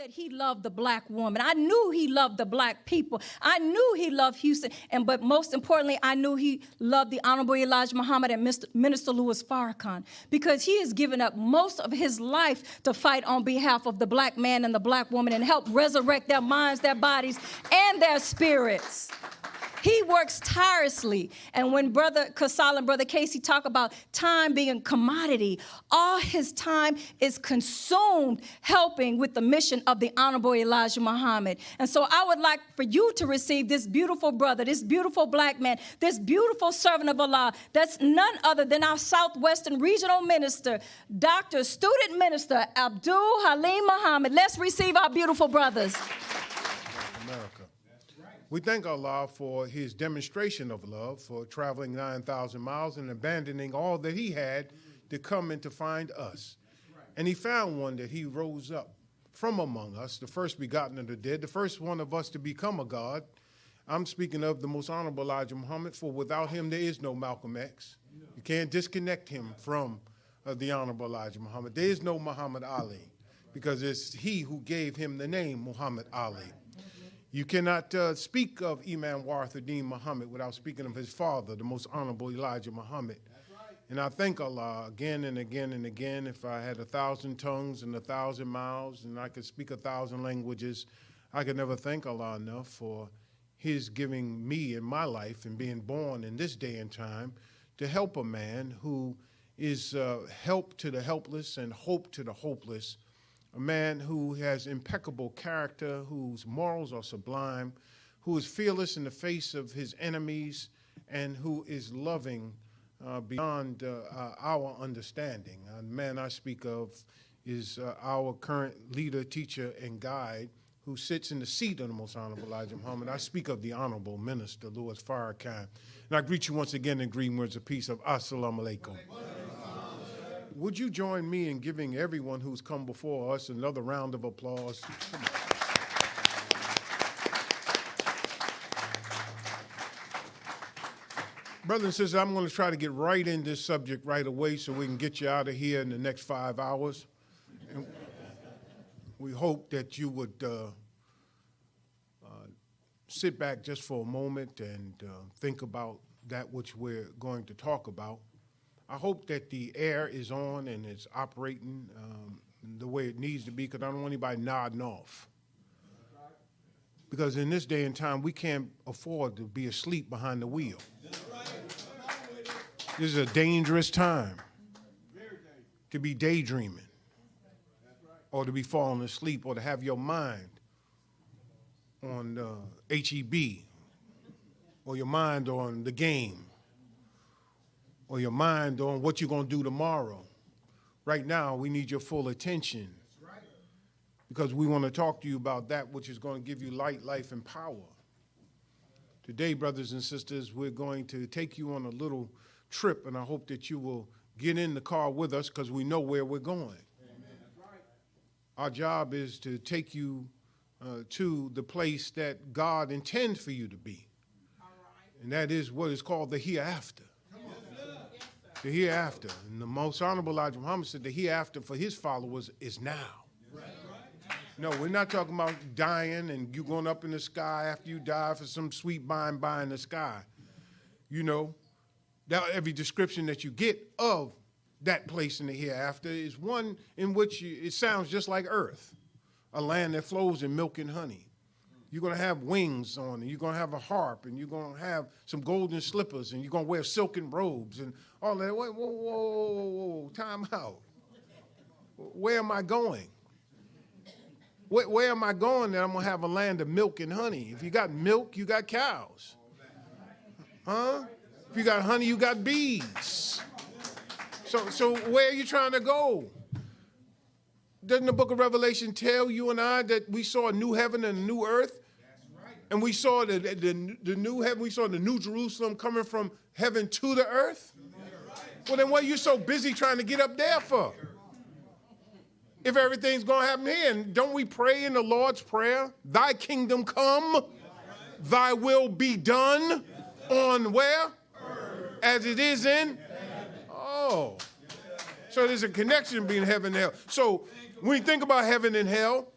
that he loved the black woman. I knew he loved the black people. I knew he loved Houston. But most importantly, I knew he loved the Honorable Elijah Muhammad and Minister Louis Farrakhan, because he has given up most of his life to fight on behalf of the black man and the black woman and help resurrect their minds, their bodies, and their spirits. He works tirelessly. And when Brother Kasal and Brother Casey talk about time being a commodity, all his time is consumed helping with the mission of the Honorable Elijah Muhammad. And so I would like for you to receive this beautiful brother, this beautiful black man, this beautiful servant of Allah. That's none other than our Southwestern Regional Minister, Dr. Student Minister Abdul Halim Muhammad. Let's receive our beautiful brothers. America. We thank Allah for his demonstration of love, for traveling 9,000 miles and abandoning all that he had to come and to find us. And he found one that he rose up from among us, the first begotten of the dead, the first one of us to become a God. I'm speaking of the most honorable Elijah Muhammad, for without him there is no Malcolm X. You can't disconnect him from the honorable Elijah Muhammad. There is no Muhammad Ali, because it's he who gave him the name Muhammad Ali. You cannot speak of Imam Warithuddin Muhammad without speaking of his father, the most honorable Elijah Muhammad. Right. And I thank Allah again and again and again. If I had 1,000 tongues and 1,000 mouths and I could speak 1,000 languages, I could never thank Allah enough for his giving me in my life and being born in this day and time to help a man who is help to the helpless and hope to the hopeless. A man who has impeccable character, whose morals are sublime, who is fearless in the face of his enemies, and who is loving beyond our understanding. The man I speak of is our current leader, teacher, and guide, who sits in the seat of the most honorable Elijah Muhammad. I speak of the honorable Minister Louis Farrakhan. And I greet you once again in green words of peace of Assalamu alaikum. Would you join me in giving everyone who's come before us another round of applause? Brothers and sisters, I'm going to try to get right in this subject right away so we can get you out of here in the next 5 hours. And we hope that you would sit back just for a moment and think about that which we're going to talk about. I hope that the air is on and it's operating the way it needs to be, because I don't want anybody nodding off. Because in this day and time, we can't afford to be asleep behind the wheel. This is a dangerous time to be daydreaming or to be falling asleep or to have your mind on HEB or your mind on the game, or your mind on what you're going to do tomorrow. Right now, we need your full attention, because we want to talk to you about that which is going to give you light, life, and power. Today, brothers and sisters, we're going to take you on a little trip, and I hope that you will get in the car with us, because we know where we're going. Amen. Our job is to take you to the place that God intends for you to be, and that is what is called the hereafter. The hereafter. And the most honorable Elijah Muhammad said the hereafter for his followers is now. No, we're not talking about dying and you going up in the sky after you die for some sweet by and by in the sky. You know, that every description that you get of that place in the hereafter is one in which it sounds just like earth, a land that flows in milk and honey. You're going to have wings on, and you're going to have a harp, and you're going to have some golden slippers, and you're going to wear silken robes, and all that. Whoa, time out. Where am I going? Where am I going that I'm going to have a land of milk and honey? If you got milk, you got cows. Huh? If you got honey, you got bees. So where are you trying to go? Doesn't the book of Revelation tell you and I that we saw a new heaven and a new earth? And we saw the new heaven, we saw the new Jerusalem coming from heaven to the earth? Well, then what are you so busy trying to get up there for? If everything's going to happen here, and don't we pray in the Lord's Prayer, thy kingdom come, thy will be done on where? As it is in? Oh. So there's a connection between heaven and hell. So when you think about heaven and hell,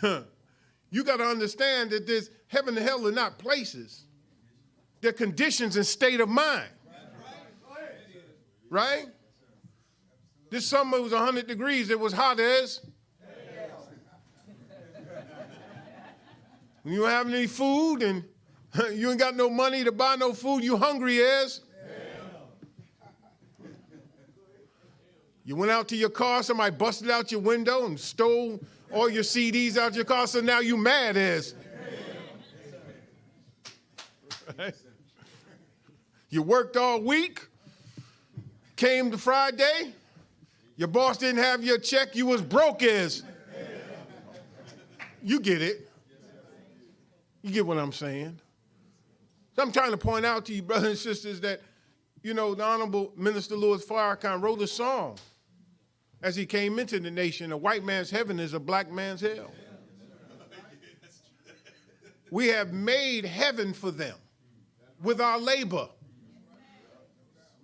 You got to understand that this heaven and hell are not places. They're conditions and state of mind. Right? This summer was 100 degrees. It was hot as. When you don't have any food and you ain't got no money to buy no food, you hungry as. You went out to your car, somebody busted out your window and stole all your CDs out your car, so now you mad as. Right? You worked all week, came to Friday, your boss didn't have your check, you was broke as. You get it. You get what I'm saying? So I'm trying to point out to you, brothers and sisters, that, you know, the Honorable Minister Louis Farrakhan wrote a song as he came into the nation. A white man's heaven is a black man's hell. We have made heaven for them with our labor.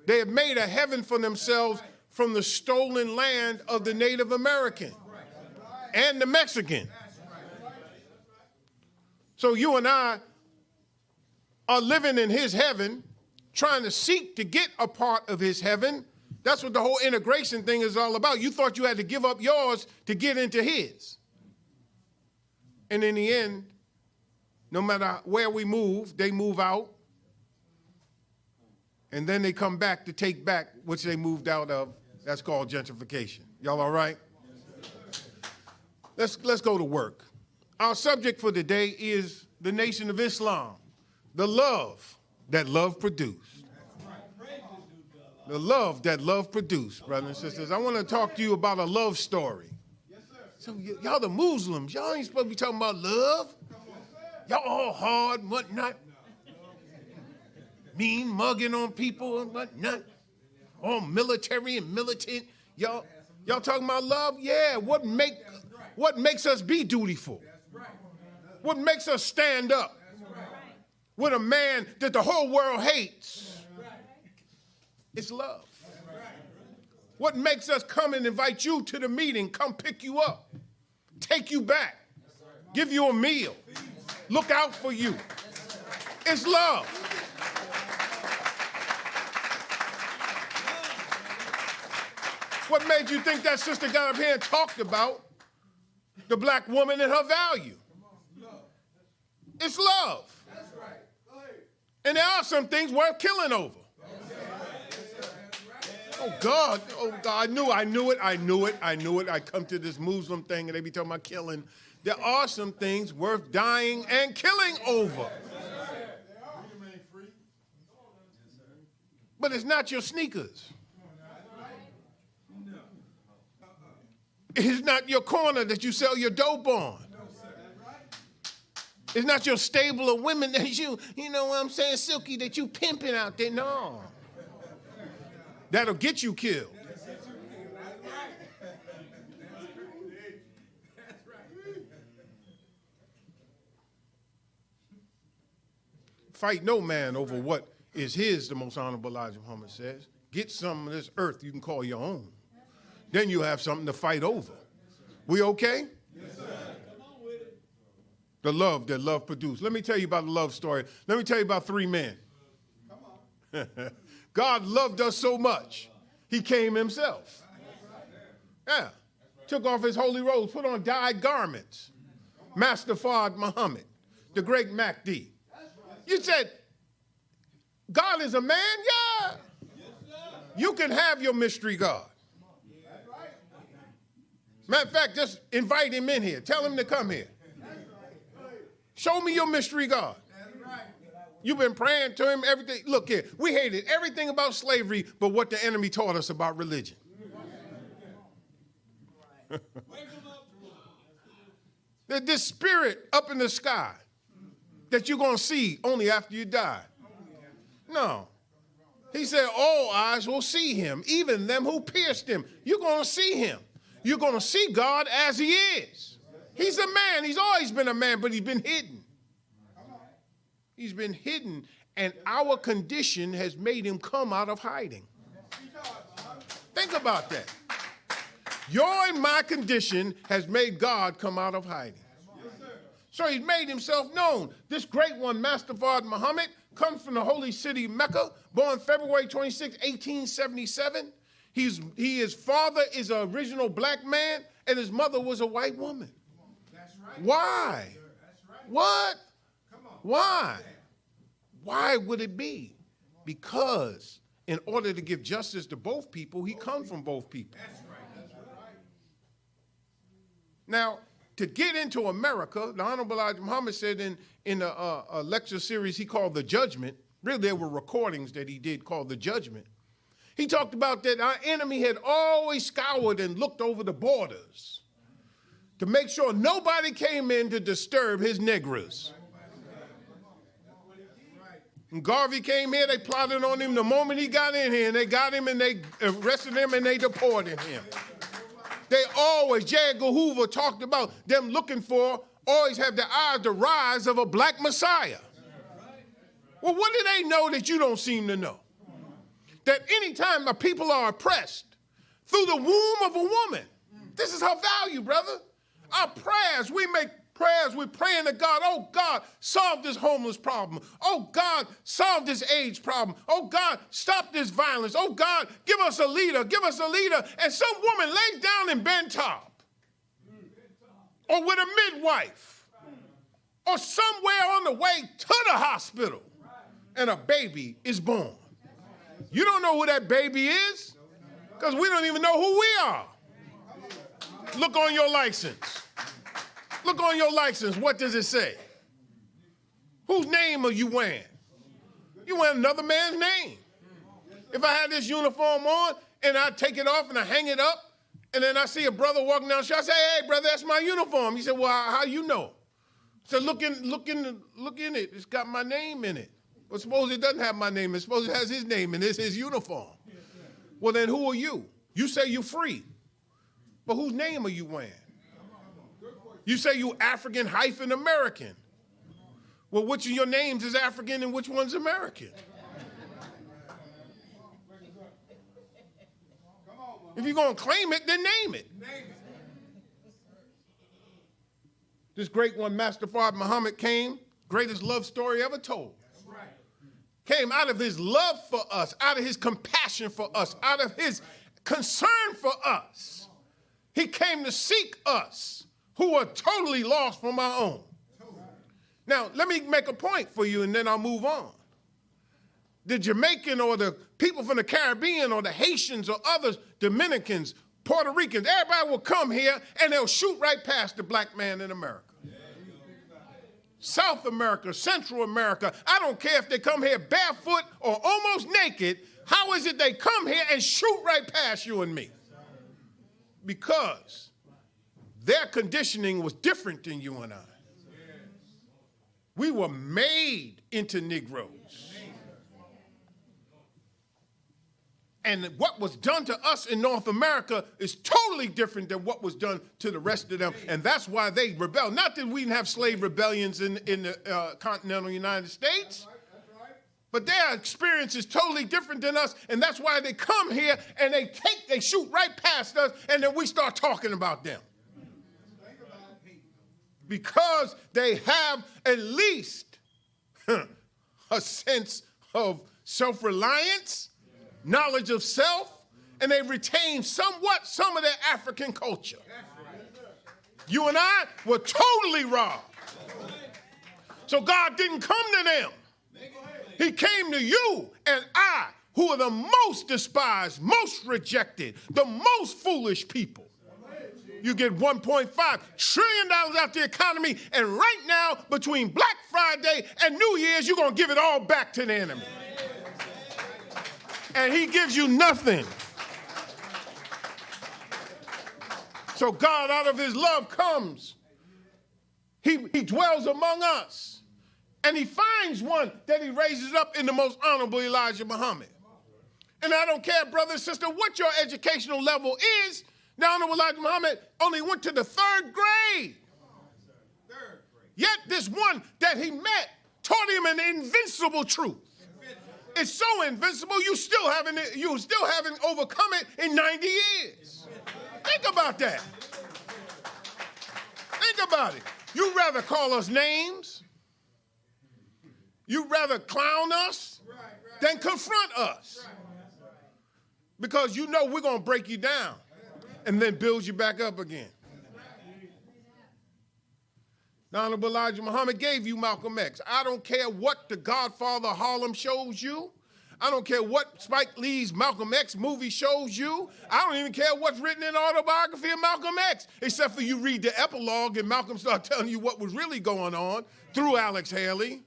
They have made a heaven for themselves from the stolen land of the Native American and the Mexican. So you and I are living in his heaven, trying to seek to get a part of his heaven. That's what the whole integration thing is all about. You thought you had to give up yours to get into his. And in the end, no matter where we move, they move out. And then they come back to take back which they moved out of. That's called gentrification. Y'all all right? Let's go to work. Our subject for today is the Nation of Islam, the love that love produced. The love that love produced, brothers and sisters. I want to talk to you about a love story. So y'all the Muslims, y'all ain't supposed to be talking about love. Y'all all hard and whatnot. Mean, mugging on people and whatnot. All military and militant. Y'all talking about love? Yeah, what makes us be dutiful? What makes us stand up with a man that the whole world hates? It's love. What makes us come and invite you to the meeting, come pick you up, take you back, give you a meal, look out for you? It's love. What made you think that sister got up here and talked about the black woman and her value? It's love. And there are some things worth killing over. Oh, God, I knew it. I come to this Muslim thing and they be talking about killing. There are some things worth dying and killing over. But it's not your sneakers. It's not your corner that you sell your dope on. It's not your stable of women that you know what I'm saying, Silky, that you pimping out there. No. That'll get you killed. Fight no man over what is his, the most honorable Elijah Muhammad says. Get some of this earth you can call your own. Then you have something to fight over. We okay? Yes, sir. Come on with it. The love that love produced. Let me tell you about the love story. Let me tell you about 3 men. Come on. God loved us so much, he came himself. Yeah. Took off his holy robes, put on dyed garments. Master Fard Muhammad, the great Mahdi. You said, God is a man? Yeah. You can have your mystery God. Matter of fact, just invite him in here. Tell him to come here. Show me your mystery God. You've been praying to him, everything. Look here, we hated everything about slavery but what the enemy taught us about religion. There's this spirit up in the sky that you're going to see only after you die. No. He said, all eyes will see him, even them who pierced him. You're going to see him. You're going to see God as he is. He's a man. He's always been a man, but he's been hidden. He's been hidden, and our condition has made him come out of hiding. Think about that. Your and my condition has made God come out of hiding. So he's made himself known. This great one, Master Fard Muhammad, comes from the holy city Mecca, born February 26, 1877. His father is an original black man, and his mother was a white woman. That's right. Why? That's right. What? Come on. Why? Why would it be? Because in order to give justice to both people, he comes from both people. That's right. That's right. Now, to get into America, the Honorable Elijah Muhammad said in a lecture series he called The Judgment, really there were recordings that he did called The Judgment. He talked about that our enemy had always scoured and looked over the borders to make sure nobody came in to disturb his Negroes. When Garvey came here, they plotted on him the moment he got in here, and they got him and they arrested him and they deported him. They always, J. Edgar Hoover talked about them looking for, always have their eyes, the rise of a black Messiah. Well, what do they know that you don't seem to know? That anytime a people are oppressed through the womb of a woman, this is her value, brother. Our prayers, we make prayers, we're praying to God, oh God, solve this homeless problem. Oh God, solve this AIDS problem. Oh God, stop this violence. Oh God, give us a leader, give us a leader. And some woman lays down in Bentop or with a midwife or somewhere on the way to the hospital and a baby is born. You don't know who that baby is because we don't even know who we are. Look on your license. Look on your license. What does it say? Whose name are you wearing? You wearing another man's name. If I had this uniform on and I take it off and I hang it up and then I see a brother walking down the street, I say, hey, brother, that's my uniform. He said, well, how you know? I said, look in it. It's got my name in it. Well, suppose it doesn't have my name. It's suppose it has his name and it's his uniform. Well, then who are you? You say you're free. But whose name are you wearing? You say you African-American. Well, which of your names is African and which one's American? If you're going to claim it, then name it. This great one, Master Fard Muhammad, came, greatest love story ever told. Came out of his love for us, out of his compassion for us, out of his concern for us. He came to seek us who are totally lost from our own. Now, let me make a point for you and then I'll move on. The Jamaican or the people from the Caribbean or the Haitians or others, Dominicans, Puerto Ricans, everybody will come here and they'll shoot right past the black man in America. South America, Central America, I don't care if they come here barefoot or almost naked, how is it they come here and shoot right past you and me? Because their conditioning was different than you and I. We were made into Negroes. And what was done to us in North America is totally different than what was done to the rest of them. And that's why they rebelled. Not that we didn't have slave rebellions in the continental United States. But their experience is totally different than us. And that's why they come here and they shoot right past us. And then we start talking about them. Because they have at least a sense of self-reliance, knowledge of self, and they retain somewhat some of their African culture. You and I were totally robbed. So God didn't come to them. He came to you and I, who are the most despised, most rejected, the most foolish people. You get $1.5 trillion out the economy, and right now, between Black Friday and New Year's, you're going to give it all back to the enemy. And he gives you nothing. So God, out of his love, comes. He dwells among us. And he finds one that he raises up in the most honorable Elijah Muhammad. And I don't care, brother and sister, what your educational level is. The Honorable Elijah Muhammad only went to the 3rd grade. Yet this one that he met taught him an invincible truth. It's so invincible, you still haven't overcome it in 90 years. Think about that. Think about it. You'd rather call us names. You'd rather clown us than confront us. Because you know we're going to break you down and then build you back up again. The Honorable Elijah Muhammad gave you Malcolm X. I don't care what the Godfather Harlem shows you. I don't care what Spike Lee's Malcolm X movie shows you. I don't even care what's written in the autobiography of Malcolm X, except for you read the epilogue and Malcolm starts telling you what was really going on through Alex Haley.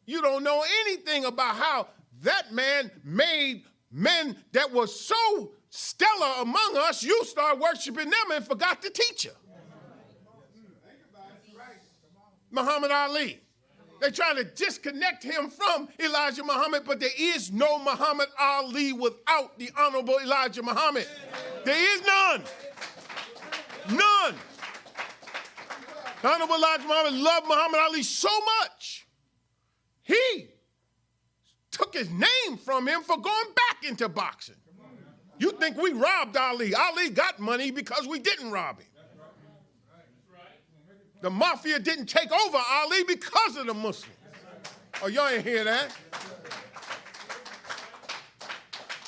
You don't know anything about how that man made men that were so stellar among us, you start worshiping them and forgot the teacher. Muhammad Ali. They try to disconnect him from Elijah Muhammad, but there is no Muhammad Ali without the Honorable Elijah Muhammad. There is none. None. The Honorable Elijah Muhammad loved Muhammad Ali so much, he took his name from him for going back into boxing. You think we robbed Ali. Ali got money because we didn't rob him. The mafia didn't take over Ali because of the Muslims. Oh, y'all ain't hear that?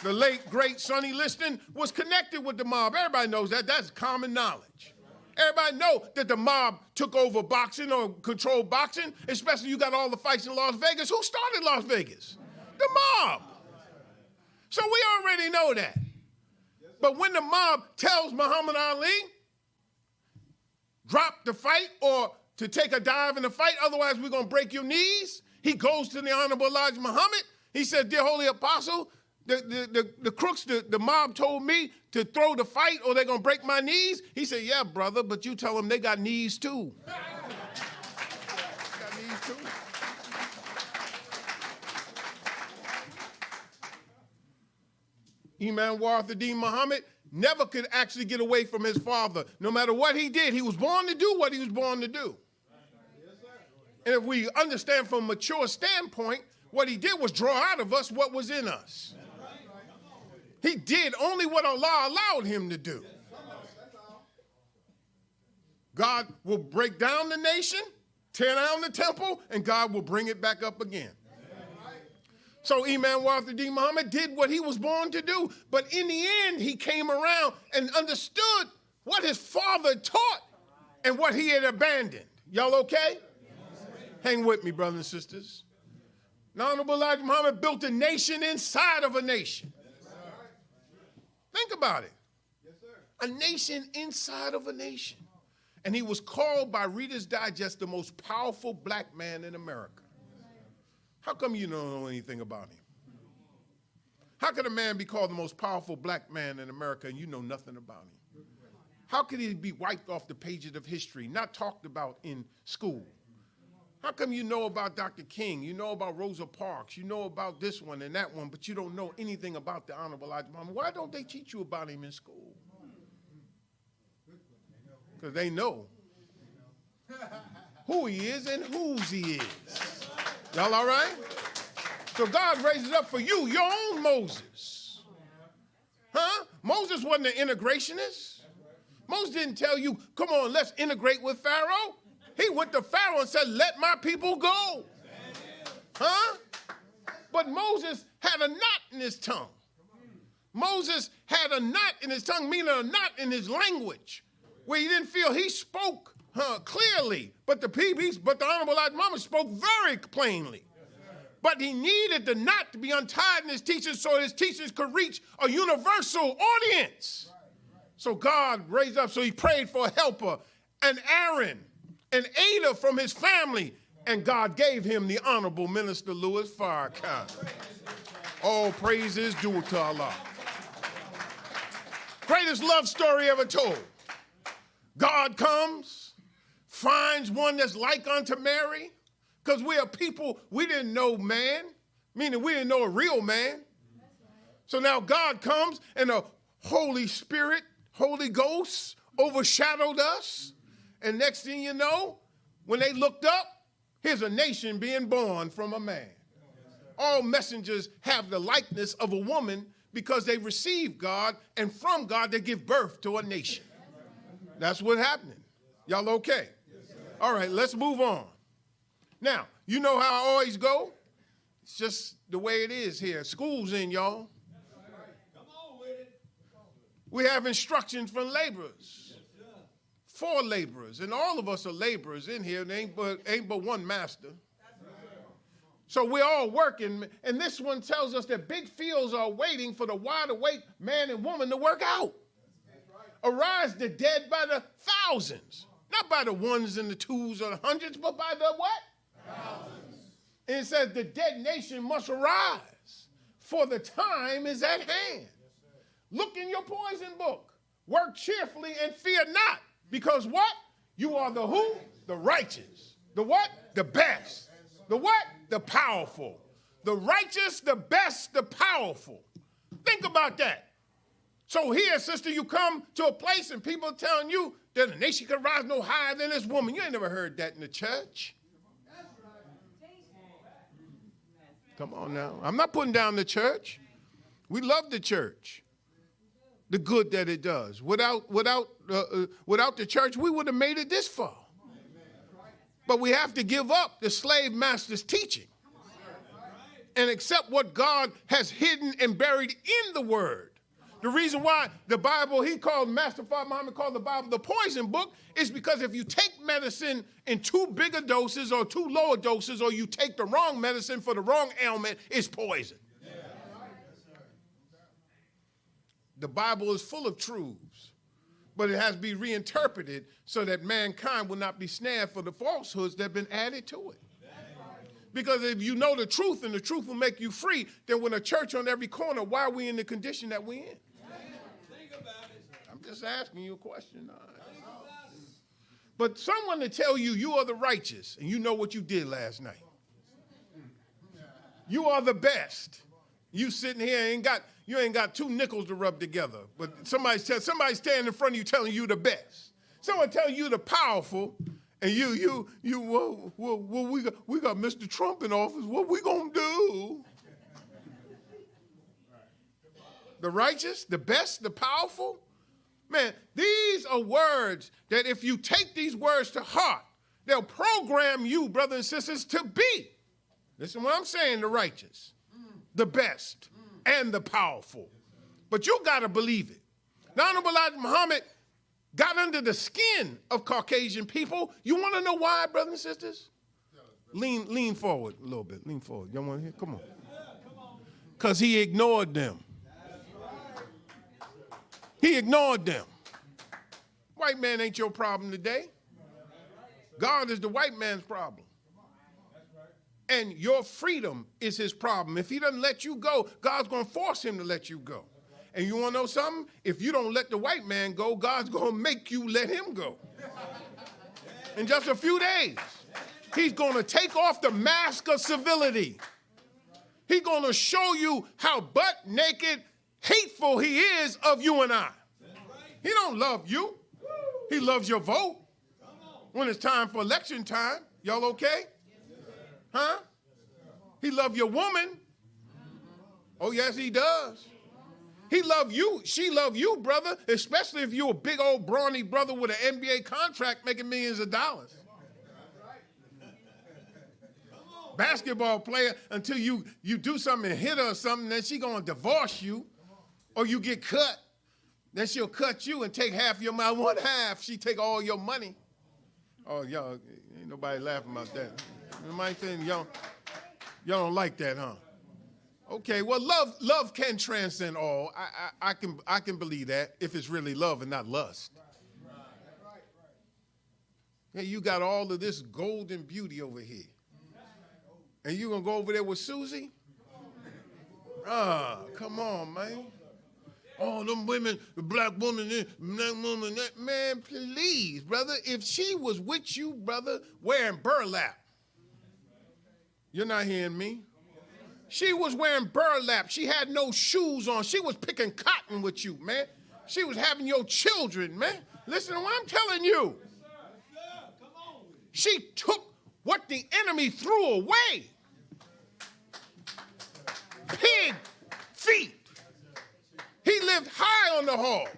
The late, great Sonny Liston was connected with the mob. Everybody knows that. That's common knowledge. Everybody know that the mob took over boxing or controlled boxing, especially you got all the fights in Las Vegas. Who started Las Vegas? The mob. So we already know that. But when the mob tells Muhammad Ali, drop the fight or to take a dive in the fight, otherwise we're going to break your knees. He goes to the Honorable Elijah Muhammad. He said, dear Holy Apostle, the crooks, the mob told me to throw the fight or they're going to break my knees. He said, yeah, brother, but you tell them they got knees too. Got knees too. Imam Warathuddin Muhammad never could actually get away from his father. No matter what he did, he was born to do what he was born to do. And if we understand from a mature standpoint, what he did was draw out of us what was in us. He did only what Allah allowed him to do. God will break down the nation, tear down the temple, and God will bring it back up again. So Imam Warathuddin Muhammad did what he was born to do. But in the end, he came around and understood what his father taught and what he had abandoned. Y'all okay? Hang with me, brothers and sisters. The Honorable Elijah Muhammad built a nation inside of a nation. Think about it. A nation inside of a nation. And he was called by Reader's Digest the most powerful black man in America. How come you don't know anything about him? How could a man be called the most powerful black man in America and you know nothing about him? How could he be wiped off the pages of history, not talked about in school? How come you know about Dr. King, you know about Rosa Parks, you know about this one and that one, but you don't know anything about the Honorable Elijah Muhammad? Why don't they teach you about him in school? Because they know who he is and whose he is. Y'all all right? So God raises up for you your own Moses. Huh? Moses wasn't an integrationist. Moses didn't tell you, come on, let's integrate with Pharaoh. He went to Pharaoh and said, let my people go. Huh? But Moses had a knot in his tongue. Moses had a knot in his tongue, meaning a knot in his language, where he didn't feel he spoke clearly, but the Honorable Elijah Muhammad spoke very plainly. But he needed the knot to be untied in his teachings so his teachings could reach a universal audience. So God raised up, so he prayed for a helper, and Aaron, and Ada from his family, and God gave him the Honorable Minister Louis Farrakhan. All praise is due to Allah. Greatest love story ever told. God comes, finds one that's like unto Mary, because we are people, we didn't know man, meaning we didn't know a real man. So now God comes and the Holy Spirit, Holy Ghost overshadowed us. And next thing you know, when they looked up, here's a nation being born from a man. All messengers have the likeness of a woman because they receive God, and from God they give birth to a nation. That's what's happening. Y'all okay? All right, let's move on. Now, you know how I always go? It's just the way it is here. School's in, y'all. Come on with it. We have instructions from laborers. For laborers. And all of us are laborers in here. There ain't but one master. So we're all working. And this one tells us that big fields are waiting for the wide awake man and woman to work out. Arise the dead by the thousands. Not by the ones and the twos or the hundreds, but by the what? Thousands. And it says the dead nation must arise, for the time is at hand. Look in your poison book. Work cheerfully and fear not. Because what? You are the who? The righteous. The what? The best. The what? The powerful. The righteous, the best, the powerful. Think about that. So here, sister, you come to a place and people are telling you that a nation can rise no higher than this woman. You ain't never heard that in the church. Come on now. I'm not putting down the church. We love the church. The good that it does. Without the church, we would have made it this far. But we have to give up the slave master's teaching and accept what God has hidden and buried in the word. The reason why the Bible, Master Father Muhammad called the Bible the poison book, is because if you take medicine in too big a doses or too low a doses, or you take the wrong medicine for the wrong ailment, it's poison. The Bible is full of truths, but it has to be reinterpreted so that mankind will not be snared for the falsehoods that have been added to it. Because if you know the truth and the truth will make you free, then when a church on every corner, why are we in the condition that we're in? Think about it. I'm just asking you a question. But someone to tell you you are the righteous and you know what you did last night. You are the best. You sitting here you ain't got two nickels to rub together, but somebody's standing in front of you telling you the best. Someone telling you the powerful, and we got Mr. Trump in office. What we gonna do? The righteous, the best, the powerful. Man, these are words that if you take these words to heart, they'll program you, brothers and sisters, to be. Listen what I'm saying, the righteous, the best, and the powerful. But you got to believe it. The Honorable Elijah Muhammad got under the skin of Caucasian people. You want to know why, brothers and sisters? Lean forward a little bit. Lean forward. Y'all want to hear? Come on. Because he ignored them. He ignored them. White man ain't your problem today. God is the white man's problem. And your freedom is his problem. If he doesn't let you go, God's going to force him to let you go. And you want to know something? If you don't let the white man go, God's going to make you let him go. In just a few days, he's going to take off the mask of civility. He's going to show you how butt naked, hateful he is of you and I. He don't love you. He loves your vote. When it's time for election time, y'all okay? Huh? He loves your woman. Oh, yes, he does. He love you. She love you, brother, especially if you're a big old brawny brother with an NBA contract making millions of dollars. Basketball player, until you do something and hit her or something, then she going to divorce you, or you get cut. Then she'll cut you and take half your money. One half, she take all your money. Oh, y'all, ain't nobody laughing about that. Nobody saying y'all don't like that, huh? Okay, well, love can transcend all. I can believe that if it's really love and not lust. Hey, you got all of this golden beauty over here. And you gonna go over there with Susie? Come on, man. Oh, them women, the black woman, that man, please, brother. If she was with you, brother, wearing burlap, you're not hearing me. She was wearing burlap. She had no shoes on. She was picking cotton with you, man. She was having your children, man. Listen to what I'm telling you. She took what the enemy threw away. Pig feet. He lived high on the hog.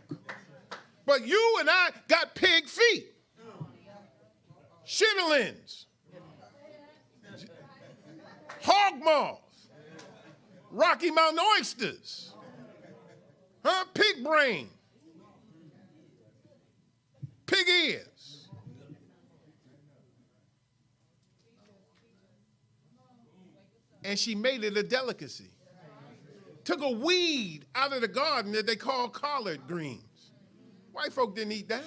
But you and I got pig feet. chitterlings, hog maws, Rocky Mountain oysters, pig brain, pig ears. And she made it a delicacy. Took a weed out of the garden that they call collard greens. White folk didn't eat that.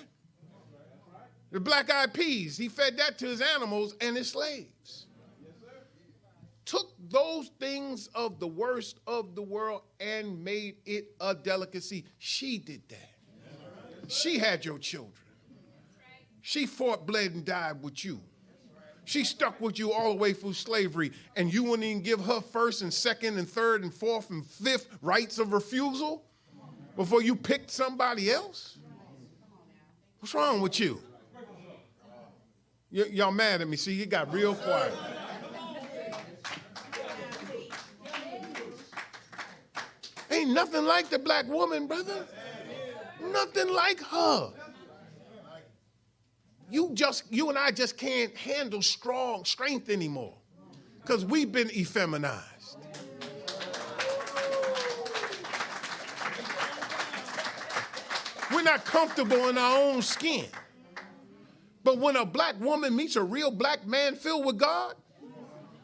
The black-eyed peas, he fed that to his animals and his slaves. Took those things of the worst of the world and made it a delicacy. She did that. She had your children. She fought, bled, and died with you. She stuck with you all the way through slavery, and you wouldn't even give her first and second and third and fourth and fifth rights of refusal before you picked somebody else? What's wrong with you? Y'all mad at me. See, you got real quiet. Ain't nothing like the black woman, brother. Nothing like her. You and I just can't handle strength anymore because we've been effeminized. We're not comfortable in our own skin. But when a black woman meets a real black man filled with God,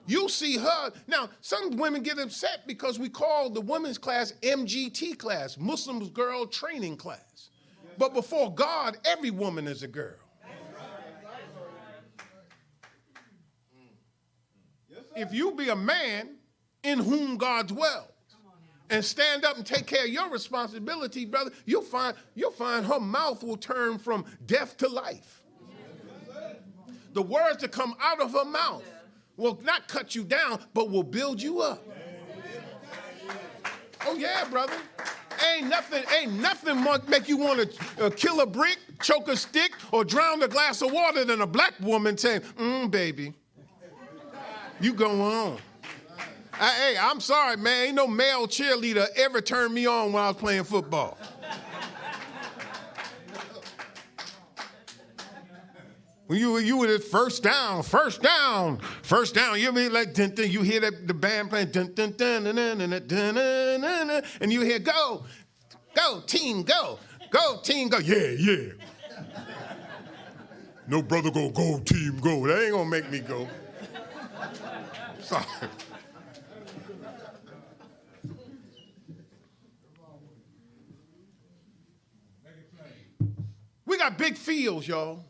you see her. Now, some women get upset because we call the women's class MGT class, Muslim Girl Training Class. But before God, every woman is a girl. If you be a man in whom God dwells and stand up and take care of your responsibility, brother, you'll find her mouth will turn from death to life. The words that come out of her mouth will not cut you down, but will build you up. Oh yeah, brother. Ain't nothing make you want to kill a brick, choke a stick, or drown a glass of water than a black woman saying, baby. You go on. Hey, I'm sorry, man. Ain't no male cheerleader ever turned me on when I was playing football. When you were at first down. You mean like you hear the band playing dun dun dun dun dun dun dun dun dun, and you hear go team go, yeah. No brother go team go. That ain't gonna make me go. Sorry. We got big fields, y'all.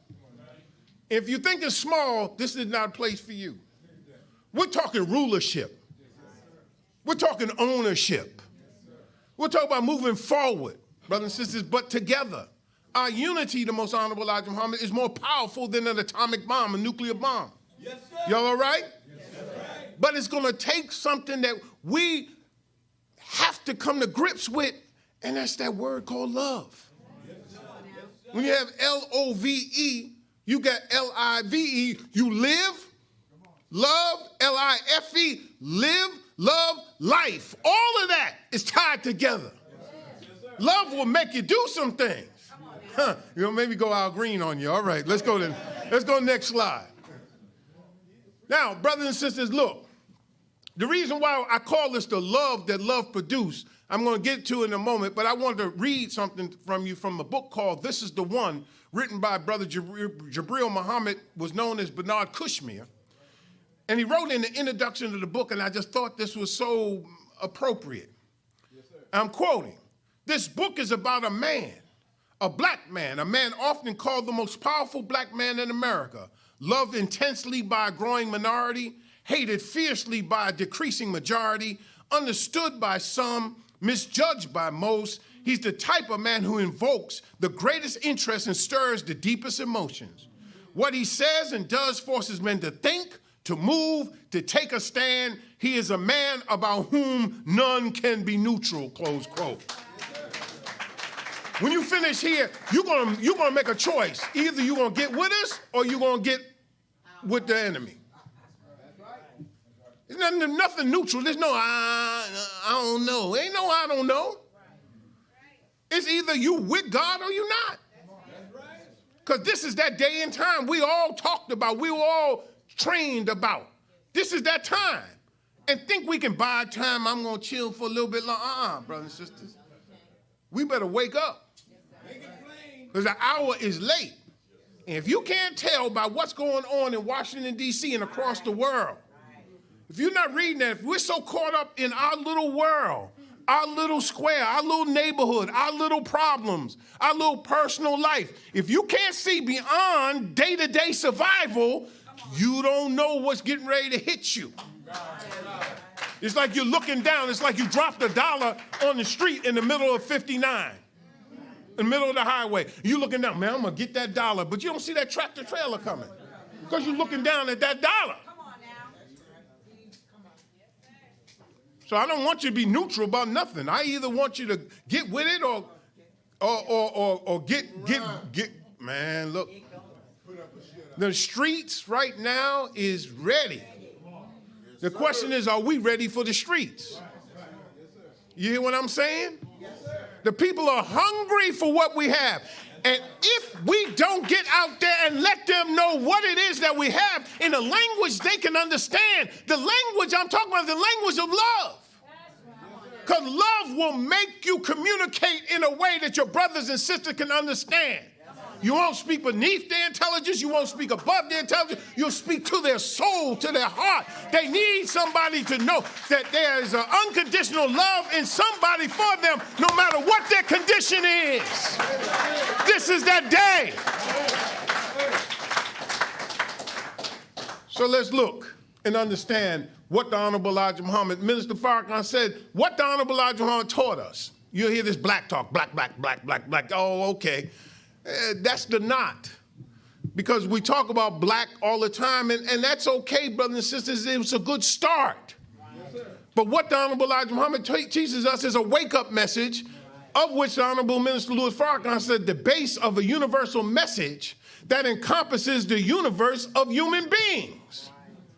If you think it's small, this is not a place for you. We're talking rulership. We're talking ownership. We're talking about moving forward, brothers and sisters, but together. Our unity, the most honorable Elijah Muhammad, is more powerful than an atomic bomb, a nuclear bomb. Yes, sir. Y'all all right? Yes, sir. But it's going to take something that we have to come to grips with, and that's that word called love. Yes, sir. When you have L-O-V-E, you got L-I-V-E, you live, love, L-I-F-E, live, love, life. All of that is tied together. Love will make you do some things. Maybe go out green on you. All right, let's go next slide. Now, brothers and sisters, look. The reason why I call this the love that love produced, I'm going to get to in a moment, but I wanted to read something from you from a book called This Is the One, written by Brother Jabril Muhammad, was known as Bernard Kushmir. And he wrote in the introduction to the book, and I just thought this was so appropriate. Yes, sir. I'm quoting, "This book is about a man, a black man, a man often called the most powerful black man in America, loved intensely by a growing minority, hated fiercely by a decreasing majority, understood by some, misjudged by most. He's the type of man who invokes the greatest interest and stirs the deepest emotions. What he says and does forces men to think, to move, to take a stand. He is a man about whom none can be neutral," close quote. When you finish here, you're gonna make a choice. Either you're gonna get with us or you're gonna get with the enemy. There's nothing neutral. There's no, I don't know. Ain't no I don't know. It's either you with God or you not. Because this is that day and time we all talked about, we were all trained about. This is that time. And think we can buy time, I'm going to chill for a little bit longer. Brothers and sisters. We better wake up. Because the hour is late. And if you can't tell by what's going on in Washington, D.C. and across the world, if you're not reading that, if we're so caught up in our little world, our little square, our little neighborhood, our little problems, our little personal life, if you can't see beyond day-to-day survival, you don't know what's getting ready to hit you. It's like you're looking down. It's like you dropped $1 on the street in the middle of 59, in the middle of the highway. You're looking down, man, I'm going to get that $1, but you don't see that tractor trailer coming because you're looking down at that $1. So I don't want you to be neutral about nothing. I either want you to get with it or get, man, look. The streets right now is ready. The question is, are we ready for the streets? You hear what I'm saying? The people are hungry for what we have. And if we don't get out there and let them know what it is that we have in a language they can understand, the language I'm talking about is the language of love. Because love will make you communicate in a way that your brothers and sisters can understand. You won't speak beneath their intelligence. You won't speak above their intelligence. You'll speak to their soul, to their heart. They need somebody to know that there is an unconditional love in somebody for them, no matter what their condition is. This is that day. So let's look and understand what the Honorable Elijah Muhammad, Minister Farrakhan said, what the Honorable Elijah Muhammad taught us. You'll hear this black talk, black. Oh, okay. That's the knot. Because we talk about black all the time, and that's okay, brothers and sisters. It was a good start. Yes, but what the Honorable Elijah Muhammad teaches us is a wake-up message, of which the Honorable Minister Louis Farrakhan said the base of a universal message that encompasses the universe of human beings.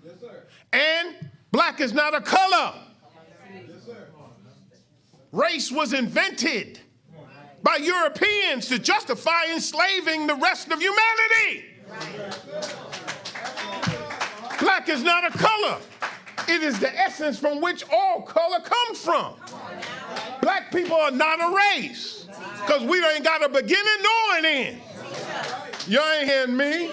Yes, sir. And black is not a color. Yes, sir. Race was invented by Europeans to justify enslaving the rest of humanity. Black is not a color. It is the essence from which all color comes from. Black people are not a race because we ain't got a beginning nor an end. You ain't hearing me.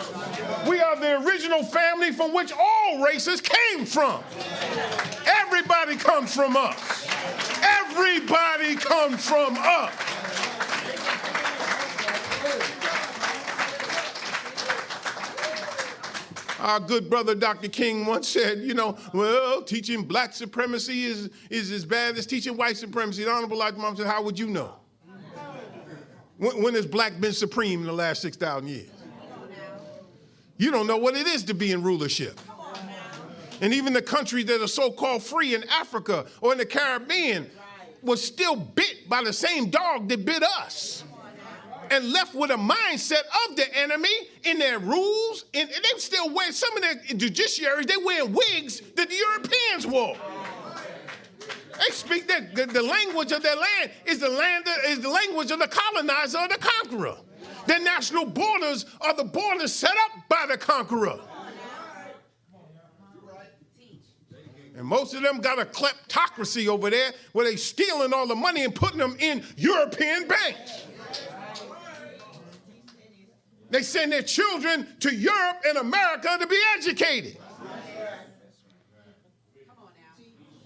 We are the original family from which all races came from. Everybody comes from us. Everybody comes from us. Our good brother Dr. King once said, well, teaching black supremacy is as bad as teaching white supremacy. The Honorable Elijah Muhammad said, how would you know? When has black been supreme in the last 6,000 years? You don't know what it is to be in rulership. And even the countries that are so-called free in Africa or in the Caribbean was still bit by the same dog that bit us. And left with a mindset of the enemy in their rules. And they still wear, some of their judiciaries, they wear wigs that the Europeans wore. They speak that the language of their land is the language of the colonizer or the conqueror. Their national borders are the borders set up by the conqueror. And most of them got a kleptocracy over there where they stealing all the money and putting them in European banks. They send their children to Europe and America to be educated.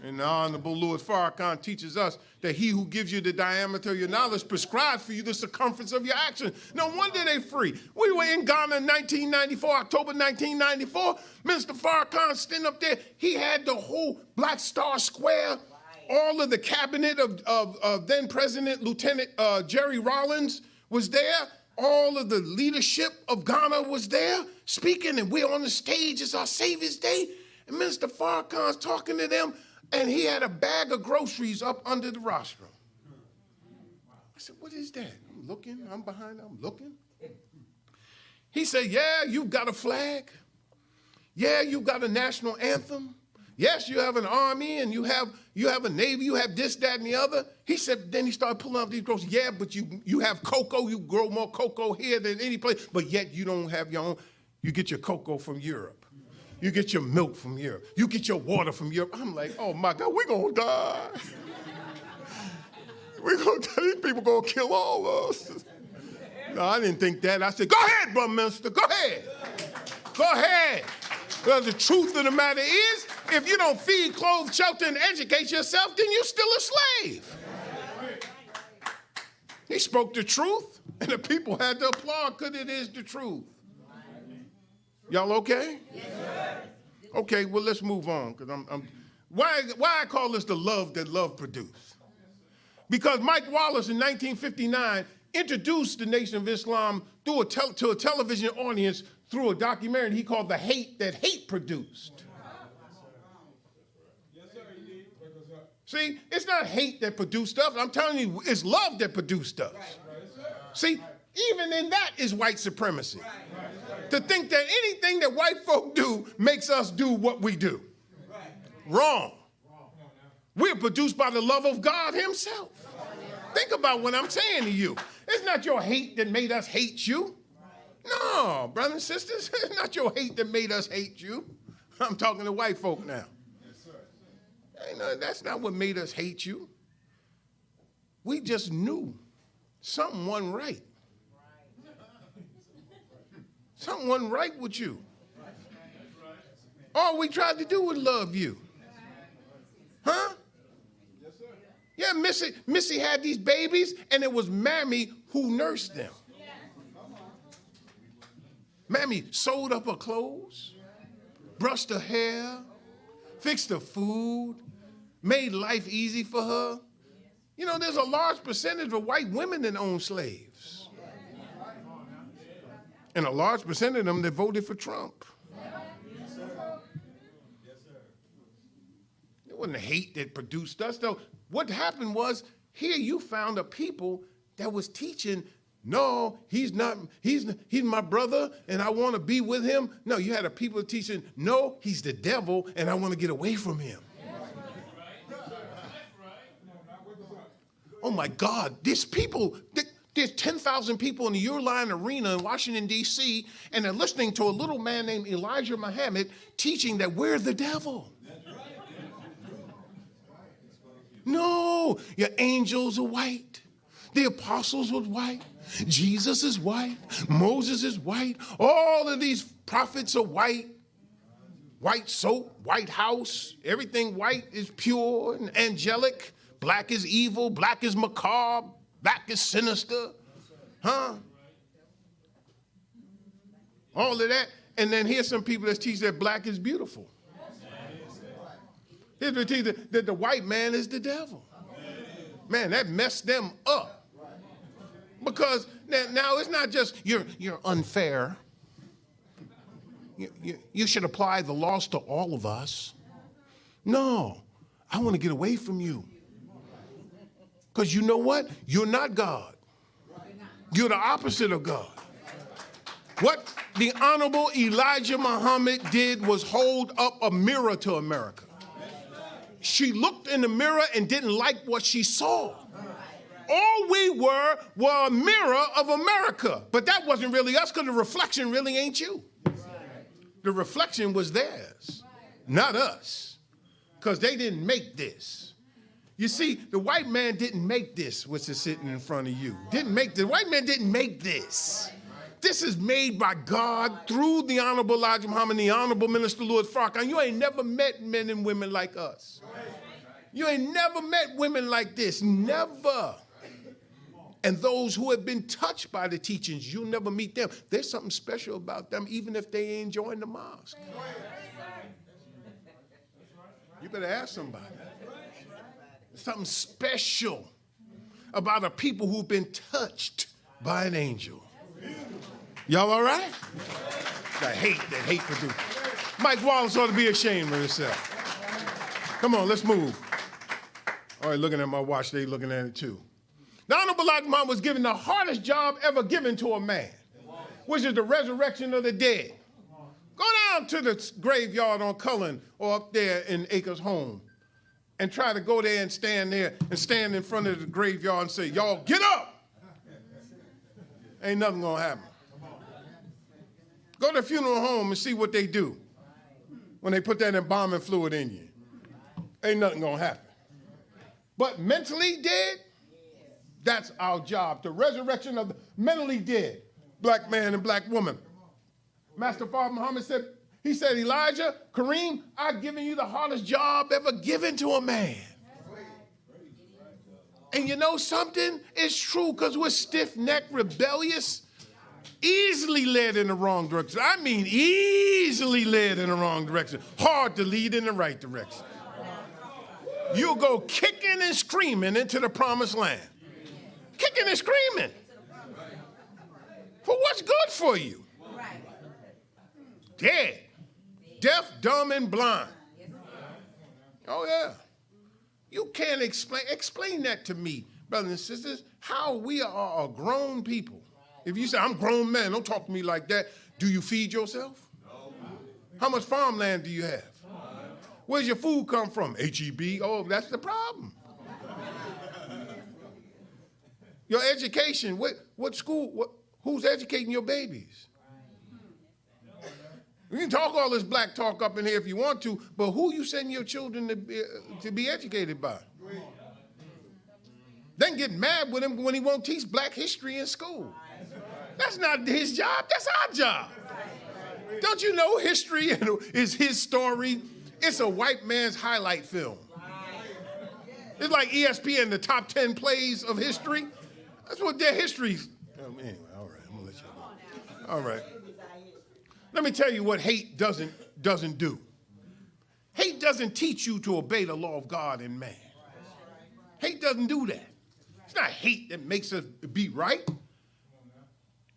And the Honorable Louis Farrakhan teaches us that he who gives you the diameter of your knowledge prescribes for you the circumference of your action. No wonder they free. We were in Ghana in 1994, October 1994. Minister Farrakhan standing up there. He had the whole Black Star Square, all of the cabinet of then President Lieutenant Jerry Rawlings was there. All of the leadership of Ghana was there speaking, and we're on the stage. It's our Savior's Day. And Minister Farrakhan's talking to them, and he had a bag of groceries up under the rostrum. I said, what is that? I'm looking. I'm behind. I'm looking. He said, yeah, you've got a flag. Yeah, you've got a national anthem. Yes, you have an army and you have a navy, you have this, that, and the other. He said, then he started pulling out these groceries. Yeah, but you have cocoa, you grow more cocoa here than any place, but yet you don't have your own. You get your cocoa from Europe. You get your milk from Europe. You get your water from Europe. I'm like, oh my God, we're gonna die. These people gonna kill all of us. No, I didn't think that. I said, go ahead, brother minister, go ahead. Go ahead. Well, the truth of the matter is, if you don't feed, clothe, shelter, and educate yourself, then you're still a slave. He spoke the truth, and the people had to applaud because it is the truth. Y'all okay? Yes, sir. Okay, well, let's move on. Because why I call this the love that love produced? Because Mike Wallace in 1959 introduced the Nation of Islam to a television audience through a documentary he called The Hate That Hate Produced. Yes, sir, he did. See, it's not hate that produced stuff. I'm telling you, it's love that produced stuff. See, even in that is white supremacy. To think that anything that white folk do makes us do what we do. Wrong. We're produced by the love of God himself. Think about what I'm saying to you. It's not your hate that made us hate you. No, brothers and sisters, it's not your hate that made us hate you. I'm talking to white folk now. That's not what made us hate you. We just knew something wasn't right. Something wasn't right with you. All we tried to do was love you. Huh? Yeah, Missy had these babies, and it was Mammy who nursed them. Mammy sewed up her clothes, brushed her hair, fixed her food, made life easy for her. You know, there's a large percentage of white women that own slaves. And a large percentage of them that voted for Trump. It wasn't hate that produced us, though. What happened was, here you found a people that was teaching, no, he's my brother, and I want to be with him. No, you had a people teaching, no, he's the devil, and I want to get away from him. Oh my God, there's 10,000 people in the Uline Arena in Washington, D.C., and they're listening to a little man named Elijah Muhammad teaching that we're the devil. No, your angels are white. The apostles were white. Jesus is white. Moses is white. All of these prophets are white. White soap, white house. Everything white is pure and angelic. Black is evil. Black is macabre. Black is sinister. Huh? All of that. And then here's some people that teach that black is beautiful. Here's the teach that the white man is the devil. Man, that messed them up. Because now it's not just you're unfair. You should apply the laws to all of us. No, I want to get away from you. Because you know what? You're not God. You're the opposite of God. What the Honorable Elijah Muhammad did was hold up a mirror to America. She looked in the mirror and didn't like what she saw. All we were a mirror of America. But that wasn't really us because the reflection really ain't you. The reflection was theirs, not us, because they didn't make this. You see, the white man didn't make this, which is sitting in front of you. The white man didn't make this. This is made by God through the Honorable Elijah Muhammad and the Honorable Minister Louis Farrakhan. You ain't never met men and women like us. You ain't never met women like this. Never. And those who have been touched by the teachings, you'll never meet them. There's something special about them, even if they ain't joined the mosque. You better ask somebody. There's something special about a people who've been touched by an angel. Y'all all right? That hate produced. Mike Wallace ought to be ashamed of himself. Come on, let's move. All right, looking at my watch, they looking at it too. The Honorable Elijah Muhammad was given the hardest job ever given to a man, which is the resurrection of the dead. Go down to the graveyard on Cullen or up there in Acres Home and try to go there and stand in front of the graveyard and say, y'all get up. Ain't nothing going to happen. Go to the funeral home and see what they do when they put that embalming fluid in you. Ain't nothing going to happen. But mentally dead, that's our job. The resurrection of the mentally dead, black man and black woman. Master Father Muhammad said, Elijah, Kareem, I've given you the hardest job ever given to a man. And you know something? It's true, because we're stiff-necked, rebellious, easily led in the wrong direction. I mean easily led in the wrong direction. Hard to lead in the right direction. You'll go kicking and screaming into the promised land. Kicking and screaming. For what's good for you. Dead. Deaf, dumb, and blind. Oh, yeah. You can't explain that to me, brothers and sisters, how we are a grown people. If you say, I'm a grown man, don't talk to me like that. Do you feed yourself? No. How much farmland do you have? Where's your food come from? HEB? Oh, that's the problem. Your education, what school, who's educating your babies? You can talk all this black talk up in here if you want to, but who you sending your children to be educated by? Then get mad with him when he won't teach black history in school. That's not his job, that's our job. Don't you know history is his story? It's a white man's highlight film. It's like ESPN, the top 10 plays of history. That's what their history's. Anyway, all right, I'm gonna let you go. All right. Let me tell you what hate doesn't do. Hate doesn't teach you to obey the law of God and man. Hate doesn't do that. It's not hate that makes us be right.